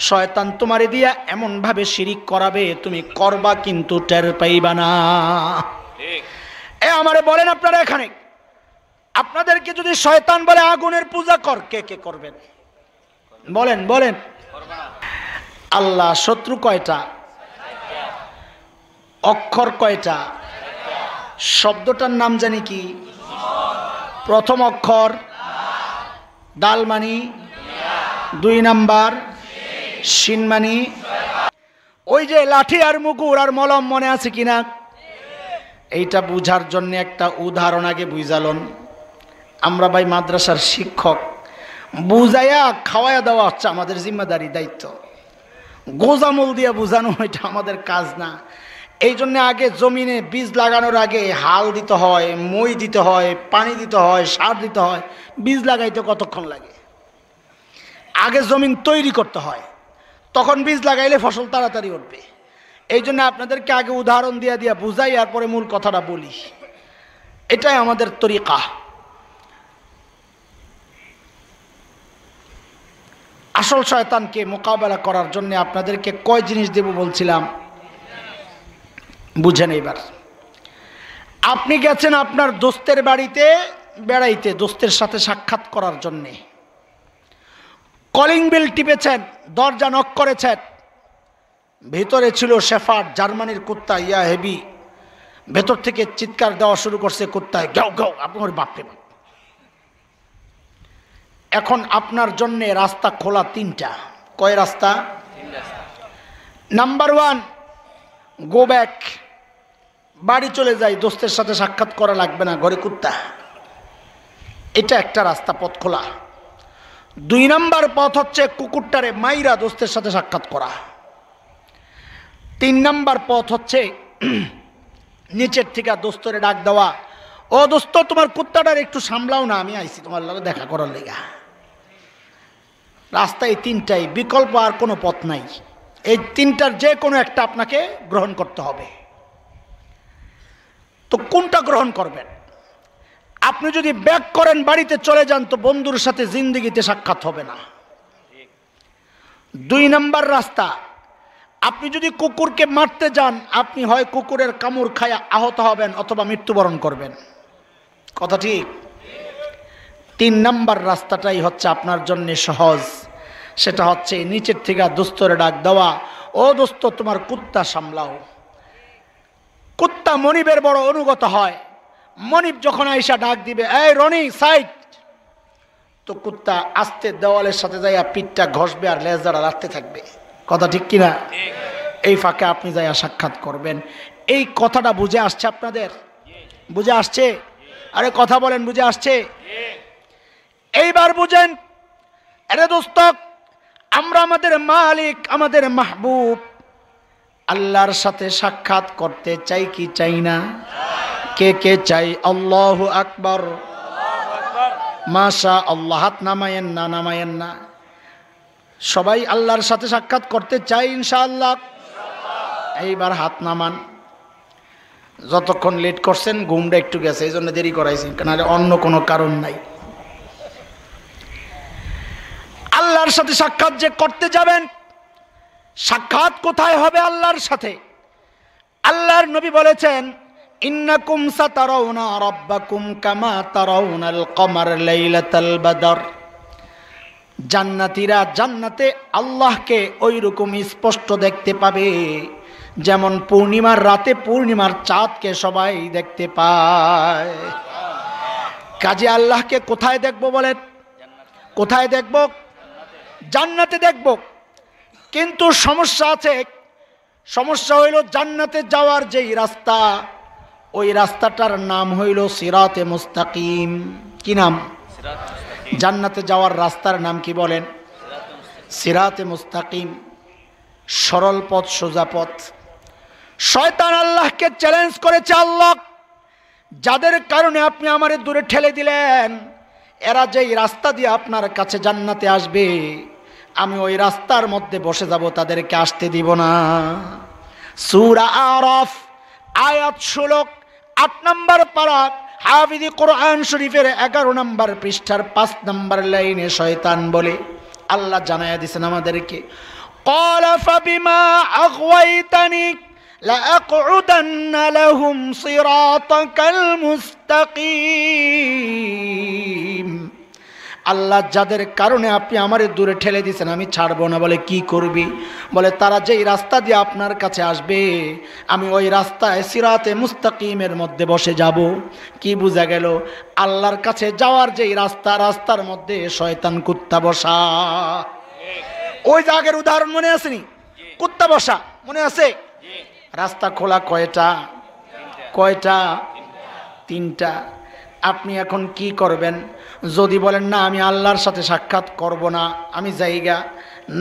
শয়তান তোমারে দিয়া এমন ভাবে শিরিক করাবে তুমি করবা কিন্তু টের পাইবা না। ঠিক। আমারে বলেন আপনারা এখানে আপনাদেরকে যদি শয়তান বলে আগুনের পূজা কর, কে কে করবেন? বলেন বলেন। আল্লাহ শত্রু কয়টা? অক্ষর কয়টা? শব্দটার নাম জানি কি? প্রথম অক্ষর দাল মানি, 2 নাম্বার শিন মানি, ওই যে লাঠি আর মুগুর আর মলম মনে আছে কিনা? এইটা বুঝার জন্য একটা উদাহরণ আগে বুঝালন। আমরা ভাই মাদ্রাসার শিক্ষক, বুঝাইয়া খাওয়াইয়া দেওয়া হচ্ছে আমাদের জিম্মেদারি, দায়িত্ব। গোজামল দিয়া বুঝানো এটা আমাদের কাজ না। এই জন্য আগে জমিনে বীজ লাগানোর আগে হাল দিতে হয়, মই দিতে হয়, পানি দিতে হয়, সার দিতে হয়। বীজ লাগাইতে কতক্ষণ লাগে? আগে জমিন তৈরি করতে হয়, তখন বীজ লাগাইলে ফসল তাড়াতাড়ি উঠবে। এই জন্য আপনাদেরকে আগে উদাহরণ দিয়া দিয়া বুঝাই, এরপরে মূল কথাটা বলি। এটাই আমাদের তরিকা। আসল শয়তানকে মোকাবেলা করার জন্য আপনাদেরকে কয় জিনিস দেব বলছিলাম, বুঝেন। এইবার আপনি গেছেন আপনার দোস্তের বাড়িতে বেড়াইতে, দোস্তের সাথে সাক্ষাৎ করার জন্যে। কলিং বেল টিপেছেন, দরজা নক করেছেন। ভেতরে ছিল শেফার্ড, জার্মানির কুত্তা, ইয়া হেভি। ভেতর থেকে চিৎকার দেওয়া শুরু করছে কুত্তায়, গাও গাও, আপনার বাপরে বাপ। এখন আপনার জন্যে রাস্তা খোলা তিনটা। কয় রাস্তা? নাম্বার 1, গো ব্যাক, বাড়ি চলে যাই, দোস্তের সাথে সাক্ষাৎ করা লাগবে না, ঘরে কুত্তা। এটা একটা রাস্তা, পথ খোলা। 2 নাম্বার পথ হচ্ছে কুকুরটারে মাইরা দোস্তের সাথে সাক্ষাৎ করা। 3 নাম্বার পথ হচ্ছে নিচের থেকে দোস্তরে ডাক দেওয়া, ও দোস্ত তোমার কুত্তাটার একটু সামলাও না, আমি আইছি তোমার লগে দেখা করার লেগা। রাস্তা এই 3টাই, বিকল্প আর কোনো পথ নাই। এই 3টার যে কোনো একটা আপনাকে গ্রহণ করতে হবে। তো কোনটা গ্রহণ করবেন? আপনি যদি ব্যাক করেন, বাড়িতে চলে যান, তো বন্ধুর সাথে জিন্দেগিতে সাক্ষাৎ হবে না। 2 নাম্বার রাস্তা, আপনি যদি কুকুরকে মারতে যান, আপনি হয় কুকুরের কামড় খায়া আহত হবেন অথবা মৃত্যুবরণ করবেন। কথা ঠিক? 3 নাম্বার রাস্তাটাই হচ্ছে আপনার জন্য সহজ। সেটা হচ্ছে নিচের থেকে দোস্তরে ডাক দেওয়া, ও দোস্ত তোমার কুত্তা সামলাও। কুত্তা মনিবের বড় অনুগত হয়। মনিব যখন আইসা ডাক দিবে, এই রনি সাইড, তো কুত্তা আস্তে দেওয়ালের সাথে যাইয়া পিঠটা ঘষবে আর লেজ দ্বারা লাড়তে থাকবে। কথা ঠিক কিনা? এই ফাঁকে আপনি যাইয়া সাক্ষাৎ করবেন। এই কথাটা বুঝে আসছে আপনাদের? বুঝে আসছে? আরে কথা বলেন, বুঝে আসছে? এইবার বুঝেন। আরে দোস্ত, আমরা আমাদের মালিক, আমাদের মাহবুব আল্লাহর সাথে সাক্ষাৎ করতে চাই কি চাই না? কে কে চাই? আল্লাহু আকবার, মাশা আল্লাহ। হাত নামায়েন না, নামায়েন না। সবাই আল্লাহর সাথে সাক্ষাৎ করতে চাই ইনশাআল্লাহ? এইবার হাত নামান। যতক্ষণ লেট করছেন ঘুমটা একটু গেছে, এই জন্য দেরি করাইছি, কেন অন্য কোনো কারণ নাই। আল্লাহর সাথে সাক্ষাৎ যে করতে যাবেন, সাক্ষাৎ কোথায় হবে আল্লাহর সাথে? আল্লাহর নবী বলেছেন, ইন্নাকুম সাতারাউনা রাব্বাকুম কামা তারাউনাল কমার লাইলাতাল বদর। জান্নাতীরা জান্নাতে আল্লাহকে ওই রকম স্পষ্ট দেখতে পাবে যেমন পূর্ণিমার রাতে পূর্ণিমার চাঁদকে সবাই দেখতে পায়। কাজে আল্লাহকে কোথায় দেখব বলেন? কোথায় দেখব? জান্নাতে দেখব। কিন্তু সমস্যা আছে। সমস্যা হইল জান্নাতে যাওয়ার যেই রাস্তা, ওই রাস্তাটার নাম হইল সিরাতে মুস্তাকিম। কি নাম? জান্নাতে যাওয়ার রাস্তার নাম কি বলেন? সিরাতে মুস্তাকিম, সরল পথ, সোজা পথ। শয়তান আল্লাহকে চ্যালেঞ্জ করেছে, আল্লাহ যাদের কারণে আপনি আমারে দূরে ঠেলে দিলেন, এরা যেই রাস্তা দিয়ে আপনার কাছে জান্নাতে আসবে, আমি ওই রাস্তার মধ্যে বসে যাব, তাদেরকে আসতে দিব না। সূরা আরাফ আয়াত 16, 8 নম্বর পারা, হাফিজি কোরআন শরীফের 11 নম্বর পৃষ্ঠার 5 নম্বর লাইনে শয়তান বলে, আল্লাহ জানায়া দিয়েছেন আমাদেরকে, ক্বালা ফাবিমা আগওয়াইতানি লাআকউদান্না লাহুম সিরাতাকাল মুস্তাকিম। আল্লাহ যাদের কারণে আপনি আমারে দূরে ঠেলে দিয়েছেন, আমি ছাড়বো না। বলে কি করবি? বলে তারা যেই রাস্তা দিয়ে আপনার কাছে আসবে, আমি ওই রাস্তায় সিরাতে মুস্তাকিমের মধ্যে বসে যাব। কি বোঝা গেল? আল্লাহর কাছে যাওয়ার যেই রাস্তা, রাস্তার মধ্যে শয়তান কুত্তা বসা। ওই জায়গার উদাহরণ মনে আসেনি? কুত্তা বসা। মনে আছে? জি রাস্তা খোলা কয়টা? কয়টা? তিনটা। আপনি এখন কি করবেন? যদি বলেন না আমি আল্লাহর সাথে সাক্ষাৎ করব না, আমি জায়গা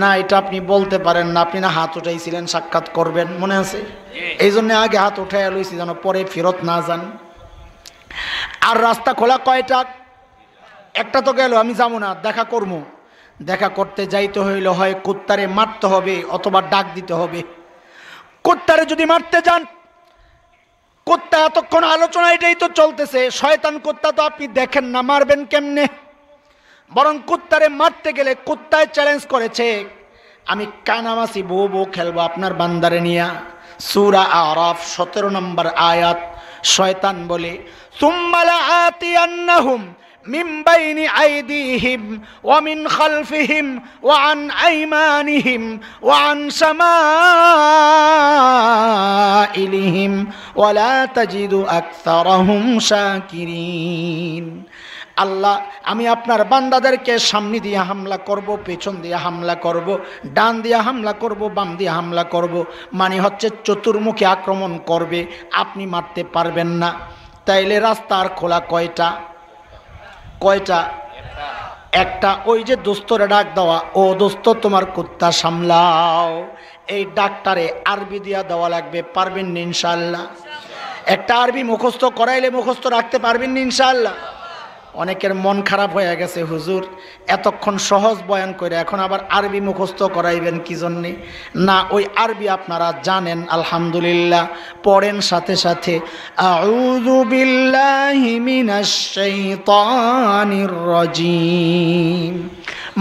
না, এটা আপনি বলতে পারেন না। আপনি না হাত উঠাইছিলেন সাক্ষাৎ করবেন, মনে আছে? এই জন্য আগে হাত উঠাইয়া লইছি যেন পরে ফেরত না যান। আর রাস্তা খোলা কয়টা? একটা তো গেল, আমি যাবো না, দেখা করবো। দেখা করতে যাইতে হইলে হয় কুত্তারে মারতে হবে অথবা ডাক দিতে হবে। কুত্তারে যদি মারতে যান, কুত্তা এতক্ষণ আলোচনা এটাই তো চলতেছে, শয়তান কুত্তা তো আপনি দেখেন না, মারবেন কেমনে? বরং কুত্তারে মারতে গেলে কুত্তায় চ্যালেঞ্জ করেছে, আমি কানামাসি বউ বউ খেলবো আপনার বান্দারে নিয়া। সূরা আরাফ 17 নম্বর আয়াত। শয়তান বলে, সুম্মা লাআতিয়ান্নাহুম মিন বাইনি আইদিহিম ওয়া মিন খালফিহিম ওয়া আন আইমানিহিম ওয়া আন শামাইলিহিম ওয়া লা তাজিদু আকসারাহুম শাকিরিন। আল্লাহ, আমি আপনার বান্দাদেরকে সামনে দিয়ে হামলা করব, পেছন দিয়ে হামলা করব, ডান দিয়ে হামলা করব, বাম দিয়ে হামলা করব, মানে হচ্ছে চতুর্মুখী আক্রমণ করবে, আপনি মারতে পারবেন না। তাইলে রাস্তার খোলা কয়টা? কয়টা? একটা। ওই যে দোস্তরে ডাক দেওয়া, ও দোস্ত তোমার কুত্তা সামলাও, এই ডাকটারে আরবি দিয়া দেওয়া লাগবে। পারবেন না ইনশাআল্লাহ? একটা আরবি মুখস্থ করাইলে মুখস্থ রাখতে পারবেন না ইনশাআল্লাহ? অনেকের মন খারাপ হয়ে গেছে, হুজুর এতক্ষণ সহজ বয়ান করে এখন আবার আরবি মুখস্থ করাইবেন কি জন্যে? না, ওই আরবি আপনারা জানেন আলহামদুলিল্লাহ, পড়েন সাথে সাথে। আউযু বিল্লাহি মিনাশ শাইতানির রাজিম।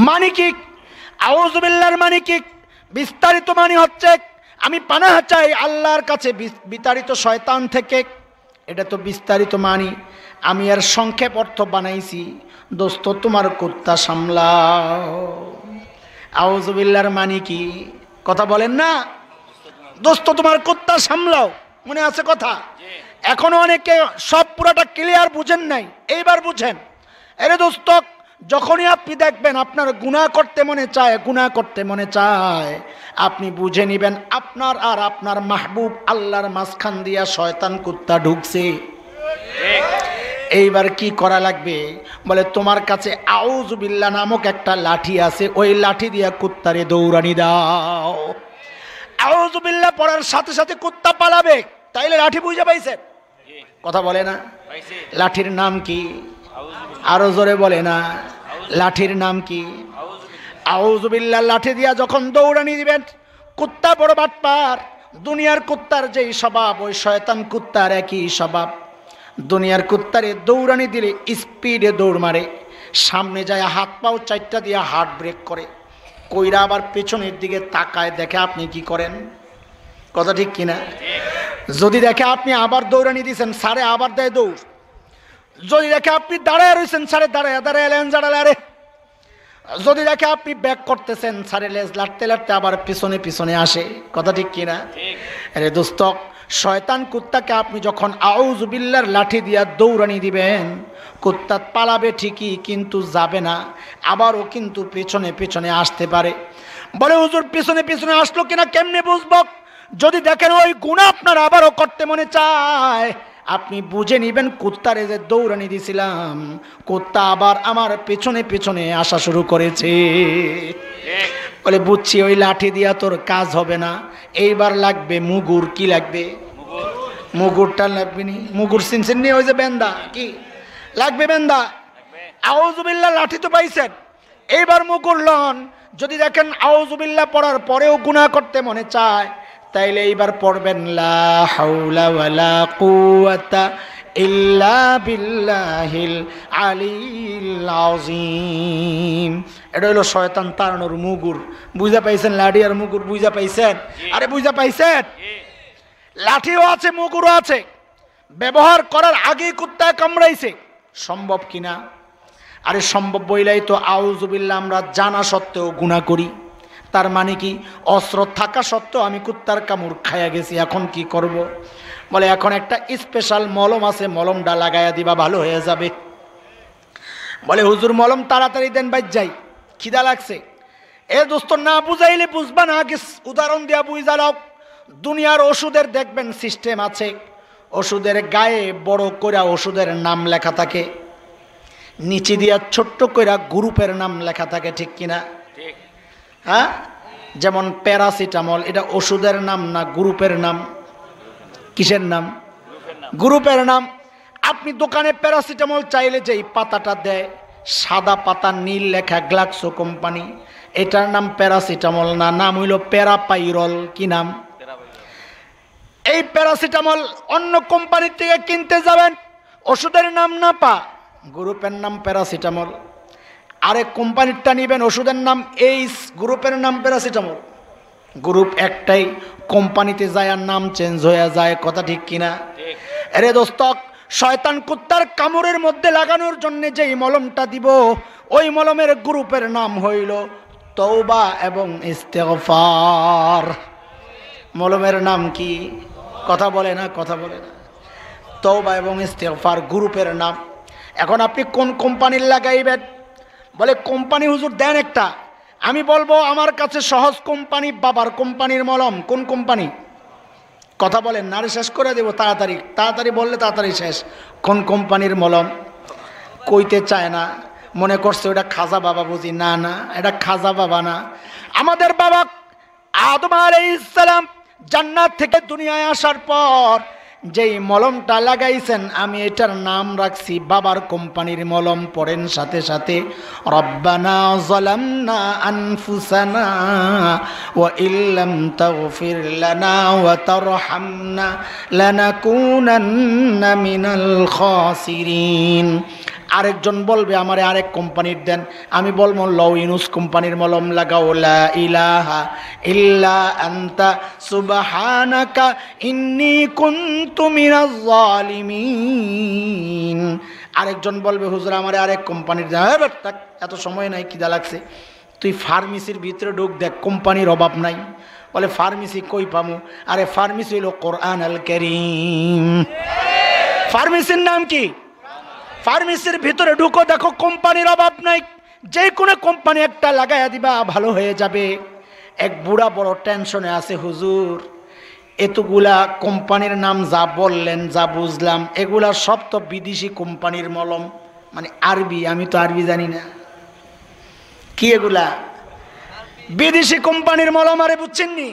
মানে কি আউযু বিল্লাহর মানে কি? বিস্তারিত মানে হচ্ছে আমি পানাহ চাই আল্লাহর কাছে বিতাড়িত শয়তান থেকে। এটা তো বিস্তারিত মানি, আমি আর সংক্ষেপ অর্থ বানাইছি, দোস্ত তোমার কুত্তা সামলাও। আউযু বিল্লাহর মানে কি? কথা বলেন না, দোস্ত তোমার কুত্তা সামলাও, মনে আছে কথা? এখনো অনেকে সব পুরাটা ক্লিয়ার বুঝেন নাই, এইবার বুঝেন। আরে দোস্ত, যখনই আপনি দেখবেন আপনার গুনাহ করতে মনে চায়, গুনাহ করতে মনে চায়, আপনি বুঝে নেবেন আপনার আর আপনার মাহবুব আল্লাহর মাঝখান দিয়া শয়তান কুত্তা ঢুকছে। এইবার কি করা লাগবে? বলে তোমার কাছে আউযু বিল্লাহ নামক একটা লাঠি আছে, ওই লাঠি দিয়া কুত্তারে দৌড়ানি দাও। আউযু বিল্লাহ পড়ার সাথে সাথে কুত্তা পালাবে। তাইলে লাঠি বুঝে পাইছেন? কথা বলে না? লাঠির নাম কি? আরো জোরে বলে না, লাঠির নাম কি? আউযু বিল্লাহ লাঠি দিয়া যখন দৌড়ানি দিবেন, কুত্তা বড় বাটপার। দুনিয়ার কুত্তার যেই স্বভাব, ওই শয়তান কুত্তার একই স্বভাব। দুনিয়ার কুত্তারে দৌড়ানি দিলে স্পিডে দৌড় মারে, সামনে যায় হাত পাও চারটা দিয়ে হার্ট ব্রেক করে, কইরা আবার পেছনের দিকে তাকায়, দেখে আপনি কি করেন। কথা ঠিক কিনা? যদি দেখে আপনি আবার দৌড়ানি দিয়েছেন, সারে আবার দেয় দৌড়। যদি দেখে আপনি দাঁড়ায় রয়েছেন, সারে দাঁড়ায় দাঁড়ায় লেন জাড়ালে। যদি দেখে আপনি ব্যাক করতেছেন, সারে লেজ লাটতে লাটতে আবার পিছনে পিছনে আসে। কথা ঠিক কিনা? আরে দোস্ত, শয়তান কুত্তাকে আপনি যখন আউযু বিল্লাহর লাঠি দিয়া দৌড়ানি দিবেন, কুত্তা পালাবে ঠিকই, কিন্তু যাবে না, আবারও কিন্তু পেছনে পেছনে আসতে পারে। বলে হুজুর পেছনে পেছনে আসলো কিনা কেমনে বুঝবো? যদি দেখেন ওই গুনাহ আপনার আবারও করতে মনে চায়, আপনি বুঝে নিবেন কুত্তারে যে দৌড়ানি দিছিলাম, কুত্তা আবার আমার পেছনে পেছনে আসা শুরু করেছে। বলে বুঝছি, ওই লাঠি দিয়া তোর কাজ হবে না, এইবার লাগবে মুগুর। কি লাগবে? মুগুরটা লাগবে নি? মুগুর চিনছেন নি? ওই যে বেন্দা, কি লাগবে? বেন্দা। আউযু বিল্লাহ লাঠি তো পাইছেন, এইবার মুগুর লন। যদি দেখেন আউযু বিল্লাহ পড়ার পরেও গুনাহ করতে মনে চায়, তাইলে এইবার পড়বেন লা হাওলা ওয়ালা কুওয়াতা ইল্লা বিল্লাহিল আলিয়্যিল আযীম। এটা হলো শয়তান তাড়ানোর মুগুর। বুঝা পাইছেন? লাঠি আর মুগুর বুঝা পাইছেন? আরে বুঝা পাইছেন? লাঠিও আছে, মুগুরও আছে। ব্যবহার করার আগেই কুত্তায় কামড়াইছে, সম্ভব কিনা? আরে সম্ভব বইলাই তো আউযু বিল্লাহ আমরা জানা সত্ত্বেও গুনাহ করি। তার মানে কি? অস্ত্র থাকা সত্ত্বেও আমি কুত্তার কামড় খাইয়া গেছি, এখন কি করব? বলে এখন একটা স্পেশাল মলম আছে, মলমটা লাগাইয়া দিবা, ভালো হয়ে যাবে। বলে হুজুর মলম তাড়াতাড়ি দেন, বাইর যাই, খিদা লাগছে। এ দোস্ত, না বুঝাইলে বুঝবা না, আগে উদাহরণ দিয়া বুঝা দাও। দুনিয়ার ওষুধের দেখবেন সিস্টেম আছে, ওষুধের গায়ে বড় করে ওষুধের নাম লেখা থাকে, নিচে দিয়া ছোট্ট করে গ্রুপের নাম লেখা থাকে, ঠিক কিনা? ঠিক। হ্যাঁ, যেমন প্যারাসিটামল, এটা ওষুধের নাম না গ্রুপের নাম? কিসের নাম? গ্রুপের নাম। আপনি দোকানে প্যারাসিটামল চাইলে যে এই পাতাটা দেয়, সাদা পাতা নীল লেখা গ্লাক্সো কোম্পানি, এটার নাম প্যারাসিটামল না, নাম হইল প্যারাপাইরল। কি নাম? এই প্যারাসিটামল অন্য কোম্পানির থেকে কিনতে যাবেন, ওষুধের নাম না পা, গ্রুপের নাম প্যারাসিটামল। আরেক কোম্পানিরটা নিবেন, ওষুধের নাম এইস, গ্রুপের নাম প্যারাসিটামল। গ্রুপ একটাই, কোম্পানিতে যায় আর নাম চেঞ্জ হয়ে যায়। কথা ঠিক কিনা? আরে দোস্ত, শয়তান কুত্তার কামড়ের মধ্যে লাগানোর জন্য যেই মলমটা দিব, ওই মলমের গ্রুপের নাম হইল তওবা এবং ইস্তেগফার। মলমের নাম কি? কথা বলে না, কথা বলে না। তওবা এবং ইস্তেগফার গ্রুপের নাম। এখন আপনি কোন কোম্পানির লাগাইবেন? বলে কোম্পানি হুজুর দেন একটা। আমি বলবো আমার কাছে সহজ কোম্পানি বাবার কোম্পানির মলম। কোন কোম্পানি? কথা বলেন, নারে শেষ করে দেব তাড়াতাড়ি, তাড়াতাড়ি বললে তাড়াতাড়ি শেষ। কোন কোম্পানির মলম? কইতে চায় না, মনে করছে ওটা খাজা বাবা বুঝি। না না, এটা খাজা বাবা না। আমাদের বাবা আদম আলাইহিস সালাম জান্নাত থেকে দুনিয়ায় আসার পর যেই মলমটা লাগাইছেন, আমি এটার নাম রাখছি বাবার কোম্পানির মলম। পড়েন সাথে সাথে, রব্বানা যালামনা আনফুসানা ওয়া ইল্লাম তাগফির লানা ওয়া তারহামনা লানাকুনান্না মিনাল খাসিরিন। আরেকজন বলবে আমারে আরেক কোম্পানির দেন, আমি বলবো লও ইউনুস কোম্পানির মলম লাগাও, লা ইলাহা ইল্লা আনতা সুবহানাকা ইন্নী কুনতু মিনাজ জালিমিন। আরেকজন বলবে হুজুর আমারে আরেক কোম্পানির দেন। এত সময় নাই, খিদা লাগছে। তুই ফার্মেসির ভিতরে ঢুক, দেখ কোম্পানির অভাব নাই। বলে ফার্মেসি কই পামু? আরে ফার্মেসি হইল কোরআন আল কারীম। ফার্মেসির নাম কি? ফার্মেসির ভিতরে ঢুকো, দেখো কোম্পানির অভাব নাই। যে কোনো কোম্পানি একটা লাগাইয়া দিবা, ভালো হয়ে যাবে। এক বুড়া বড় টেনশনে আছে, হুজুর এতগুলা কোম্পানির নাম যা বললেন, যা বুঝলাম, এগুলা সব তো বিদেশি কোম্পানির মলম, মানে আরবি। আমি তো আরবি জানি না, কি এগুলা? বিদেশি কোম্পানির মলম। আরে বুঝছেননি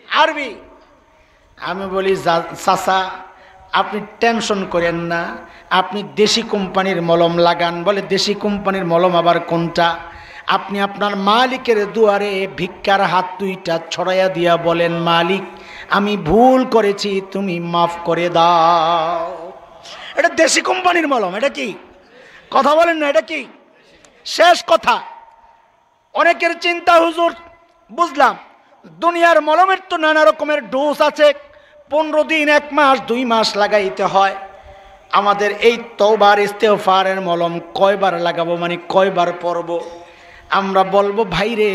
আরবি? আমি বলি চাচা আপনি টেনশন করেন না, আপনি দেশি কোম্পানির মলম লাগান। বলে দেশি কোম্পানির মলম আবার কোনটা? আপনি আপনার মালিকের দুয়ারে ভিক্ষার হাত দুইটা ছড়াইয়া দিয়া বলেন, মালিক আমি ভুল করেছি, তুমি মাফ করে দাও। এটা দেশি কোম্পানির মলম। এটা কি? কথা বলেন না, এটা কি? শেষ কথা। অনেকের চিন্তা, হুজুর বুঝলাম দুনিয়ার মলমের তো নানা রকমের ডোজ আছে, 15 দিন, 1 মাস, 2 মাস লাগাইতে হয়। আমাদের এই তওবার ইস্তেগফারের মলম কয়বার লাগাবো, মানে কয়বার পরব? আমরা বলবো ভাইরে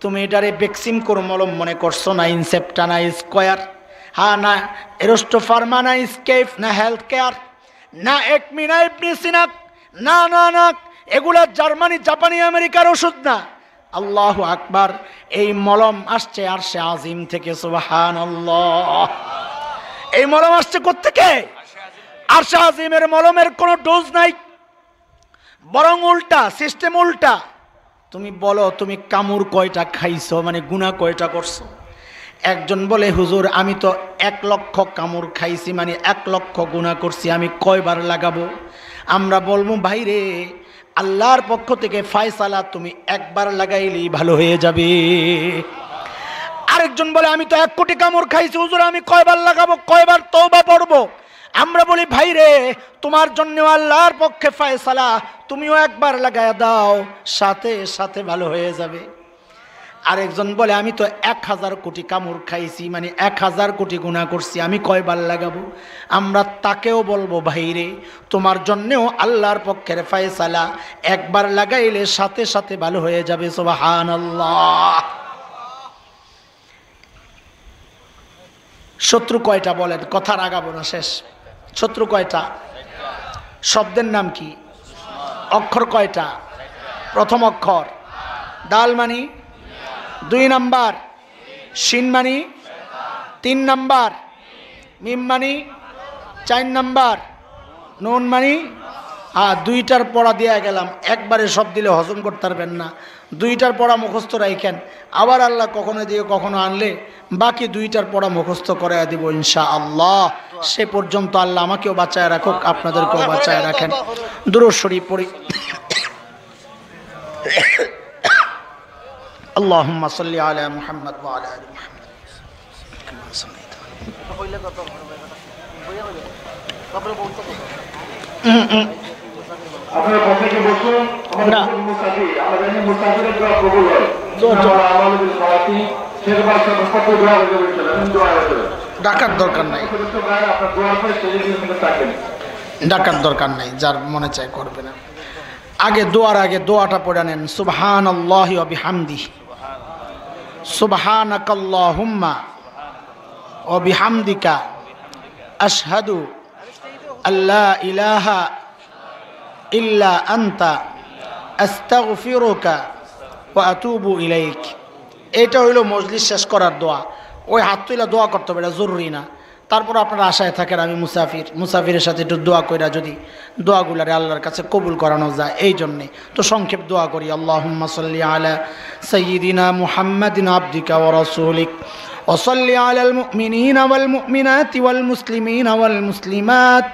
তুমি এটারে বেক্সিম কোর মলম মনে করছো না, ইনসেপ্টা না, স্কয়ার, হ্যাঁ না এরোস্টোফার্মা না, স্কেপ না, হেলথ কেয়ার না, একমি না, ইবনে সিনা, না না না, এগুলা জার্মানি, জাপানি, আমেরিকার ওষুধ না। আল্লাহু আকবার। এই মলম আসছে আরশে আজিম থেকে। সুবহানাল্লাহ। এই মলম আসছে কোত্থেকে? আরশে আজিমের মলমের কোনো ডোজ নাই, বরং উল্টা সিস্টেম, উল্টা। তুমি বলো তুমি কামড় কয়টা খাইছো, মানে গুনাহ কয়টা করছো? একজন বলে হুজুর আমি তো 1 লক্ষ কামড় খাইছি, মানে 1 লক্ষ গুনাহ করছি, আমি কয়বার লাগাবো? আমরা বলবো ভাইরে আল্লাহর পক্ষ থেকে ফয়সালা, তুমি একবার লাগাইলেই ভালো হয়ে যাবে। আরেকজন বলে আমি তো 1 কোটি কামড় খাইছি, হুজুর আমি কয়বার লাগাবো, কয়বার তওবা পড়বো? আমরা বলি ভাইরে তোমার জন্য আল্লাহর পক্ষে ফয়সালা, তুমিও একবার লাগায়া দাও, সাথে সাথে ভালো হয়ে যাবে। আরেকজন বলে আমি তো 1000 কোটি কামড় খাইছি, মানে 1000 কোটি গুনাহ করছি, আমি কয়বার লাগাবো? আমরা তাকেও বলবো ভাইরে তোমার জন্যও আল্লাহর পক্ষের ফয়সালা, একবার লাগাইলে সাথে সাথে ভালো হয়ে যাবে। সুবহানাল্লাহ। শত্রু কয়টা বলেন? কথা রাগাবো না, শেষ। শত্রু কয়টা? শব্দের নাম কি? অক্ষর কয়টা? প্রথম অক্ষর দাল মানি, 2 নাম্বার শিন মানি, 3 নাম্বার মিম মানি 4 নাম্বার নুন মানি দুইটার পড়া দিয়ে গেলাম, একবারে সব দিলে হজম করতে পারবেন না, দুইটার পড়া মুখস্থ রাখেন, আবার আল্লাহ কখনো দিয়ে কখনো আনলে বাকি দুইটার পড়া মুখস্থ করে দিব ইনশাআল্লাহ। সে পর্যন্ত আল্লাহ আমাকেও বাঁচায় রাখুক, আপনাদেরকেও বাঁচায় রাখেন। দুরূদ শরীফ পড়ি। আল্লাহুম্মা সাল্লি আলা মুহাম্মদ ওয়া আলা আলি মুহাম্মদ কামা সাল্লাইতা। আপনারা প্রত্যেকে বসুন। না। আমাদের মুসাফির, আমাদের মুসাফিরের দোয়া কবুল হয়। দোয়া আমরা আমাদের সাথী শেরবাদ সব দোয়া হয়ে যাবে ইনশাআল্লাহ। দোয়া হয়ে যাবে। ডাকার দরকার নাই, ছোট ভাই আপনার দোয়ার পরে সেদিকে মধ্যে থাকেন। ডাকার দরকার নাই, যার মনে চায় করবে না। আগে দোয়ার আগে দোয়াটা পড়ে নেন, সুবহানাল্লাহি ওয়া বিহামদিহি, সুবহানাকাল্লাহুম্মা ওয়া বিহামদিকা আশহাদু আল্লা ইলাহা ইল্লা আনতা আস্তাগফিরুকা ওয়া আতুবু ইলাইক। এটা হইলো মজলিস শেষ করার দোয়া। ওই হাত তুলে দোয়া করতে হবে, এটা জরুরি না। তারপর আপনারা আশায় থাকেন আমি মুসাফিরের সাথে একটু দোয়া কইরা যদি দোয়াগুলারে আল্লাহর কাছে কবুল করানো যায়, এই জন্যে তো সংক্ষেপ দোয়া করি। আল্লাহুম্মা সাল্লি আলা সাইয়্যিদিনা মুহাম্মাদিন আবদিকা ওয়া রাসূলিক ওয়া সাল্লি আলাল মুমিনিনা ওয়াল মুমিনাতি ওয়াল মুসলিমিনা ওয়াল মুসলিমাত।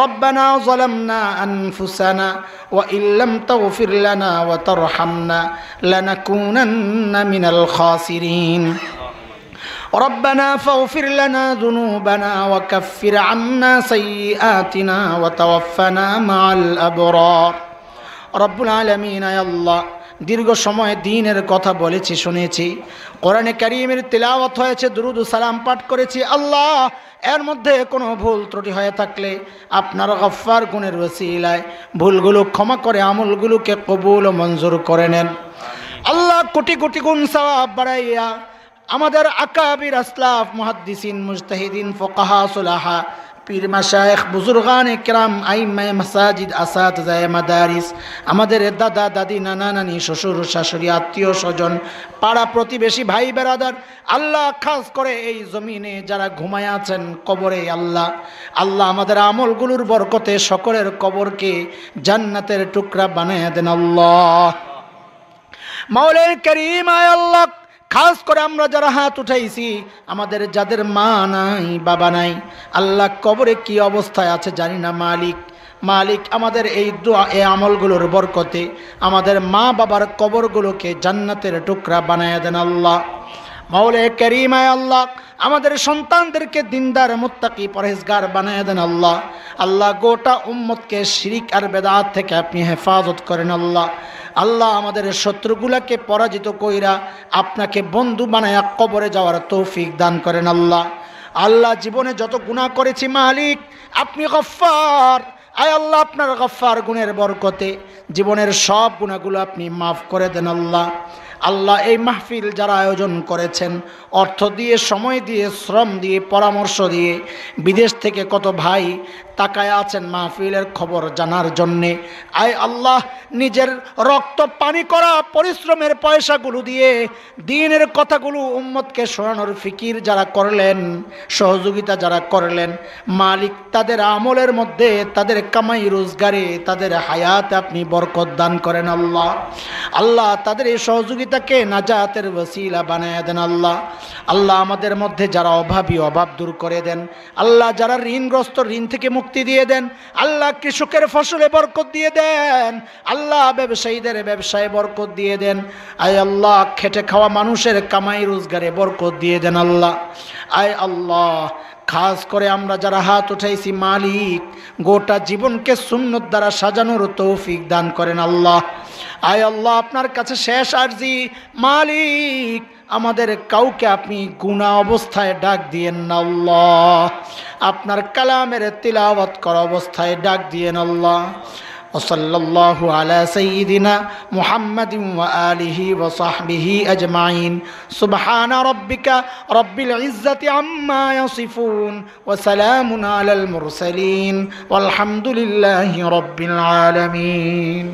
ربنا ظلمنا أنفسنا وإن لم تغفر لنا وترحمنا لنكونن من الخاسرين ربنا فاغفر لنا ذنوبنا وكفر عنا سيئاتنا وتوفنا مع الأبرار رب العالمين يا الله। দীর্ঘ সময় দ্বীনের কথা বলেছি, শুনেছি, কোরআনে কারীমের তিলাওয়াত হয়েছে, দুরূদ ও সালাম পাঠ করেছি। আল্লাহ, এর মধ্যে কোনো ভুল ত্রুটি হয়ে থাকলে আপনার গফফার গুণের ওসিলায় ভুলগুলো ক্ষমা করে আমলগুলোকে কবুল ও মঞ্জুর করে নেন। আল্লাহ, কোটি কোটি গুণ সওয়াব বাড়াইয়া আমাদের আকাবির আসলাফ মুহাদ্দিসিন মুজতাহিদিন ফুকাহা সুলাহা পীর মাশায়েখ বুজুর্গান ইকরাম আইম্মায়ে মাসাজিদ আসাতিজায়ে মাদারিস, আমাদের দাদা দাদি নানা নানি শ্বশুর শাশুড়ি আত্মীয় স্বজন পাড়া প্রতিবেশী ভাই বেরাদার, আল্লাহ খাস করে এই জমিনে যারা ঘুমায় আছেন কবরে, আল্লাহ আল্লাহ আমাদের আমলগুলোর বরকতে সকলের কবরকে জান্নাতের টুকরা বানিয়ে দেন আল্লাহ। মাওলানা কারীম আয় আল্লাহ, খাস করে আমরা যারা হাত উঠাইছি, আমাদের যাদের মা নাই বাবা নাই, আল্লাহ কবরে কি অবস্থায় আছে জানি না, মালিক আমাদের এই দোয়া এই আমলগুলোর বরকতে আমাদের মা বাবার কবরগুলোকে জান্নাতের টুকরা বানায় দেন আল্লাহ। মাওলানা কারীম আয় আল্লাহ, আমাদের সন্তানদেরকে দিনদার মুত্তাকি পরহেজগার বানায় দেন আল্লাহ। আল্লাহ, গোটা উম্মতকে শিরিক আর বেদাত থেকে আপনি হেফাজত করেন আল্লাহ। আল্লাহ, আমাদের শত্রুগুলাকে পরাজিত কইরা আপনাকে বন্ধু বানায়া কবরে যাওয়ার তৌফিক দান করেন আল্লাহ। আল্লাহ, জীবনে যত গুনাহ করেছি মালিক, আপনি গফফার, আয় আল্লাহ আপনার গফফার গুণের বরকতে জীবনের সব গুনাহগুলো আপনি মাফ করে দেন আল্লাহ। আল্লাহ, এই মাহফিল যারা আয়োজন করেছেন, অর্থ দিয়ে, সময় দিয়ে, শ্রম দিয়ে, পরামর্শ দিয়ে, বিদেশ থেকে কত ভাই তাকায় আছেন মাহফিলের খবর জানার জন্যে, আয় আল্লাহ নিজের রক্ত পানি করা পরিশ্রমের পয়সাগুলো দিয়ে দ্বীনের কথাগুলো উম্মতকে শোনানোর ফিকির যারা করলেন, সহযোগিতা যারা করলেন, মালিক তাদের আমলের মধ্যে, তাদের কামাই রোজগারে, তাদের হায়াতে আপনি বরকত দান করেন আল্লাহ। আল্লাহ, তাদের এই সহযোগিতাকে নাজাতের ওসিলা বানায় দেন আল্লাহ। আল্লাহ, আমাদের মধ্যে যারা অভাবী, অভাব দূর করে দেন আল্লাহ। যারা ঋণগ্রস্ত, ঋণ থেকে মুক্তি দিয়ে দেন আল্লাহ। কৃষকের ফসলে বরকত দিয়ে দেন আল্লাহ। ব্যবসায়ীদের ব্যবসায় বরকত দিয়ে দেন আয় আল্লাহ। খেটে খাওয়া মানুষের কামাই রোজগারে বরকত দিয়ে দেন আল্লাহ। আয় আল্লাহ, খাস করে আমরা যারা হাত উঠাইছি মালিক, গোটা জীবনকে সুন্নত দ্বারা সাজানোর তৌফিক দান করেন আল্লাহ। আয় আল্লাহ, আপনার কাছে শেষ আরজি মালিক, আমাদের কাউকে আপনি গুনাহ অবস্থায় ডাক দিয়েন না আল্লাহ। আপনার কালামের তিলাওয়াত করা অবস্থায় ডাক দিয়েন আল্লাহ। ওয়াসাল্লাল্লাহু আলা সাইয়্যিদিনা মুহাম্মাদিন ওয়া আলিহি ওয়া সাহবিহি আজমাইন। সুবহানা রাব্বিকা রাব্বিল ইজ্জাতি আম্মা ইয়াসিফুন ওয়া সালামুন আলাল মুরসালিন ওয়াল হামদুলিল্লাহি রাব্বিল আলামিন।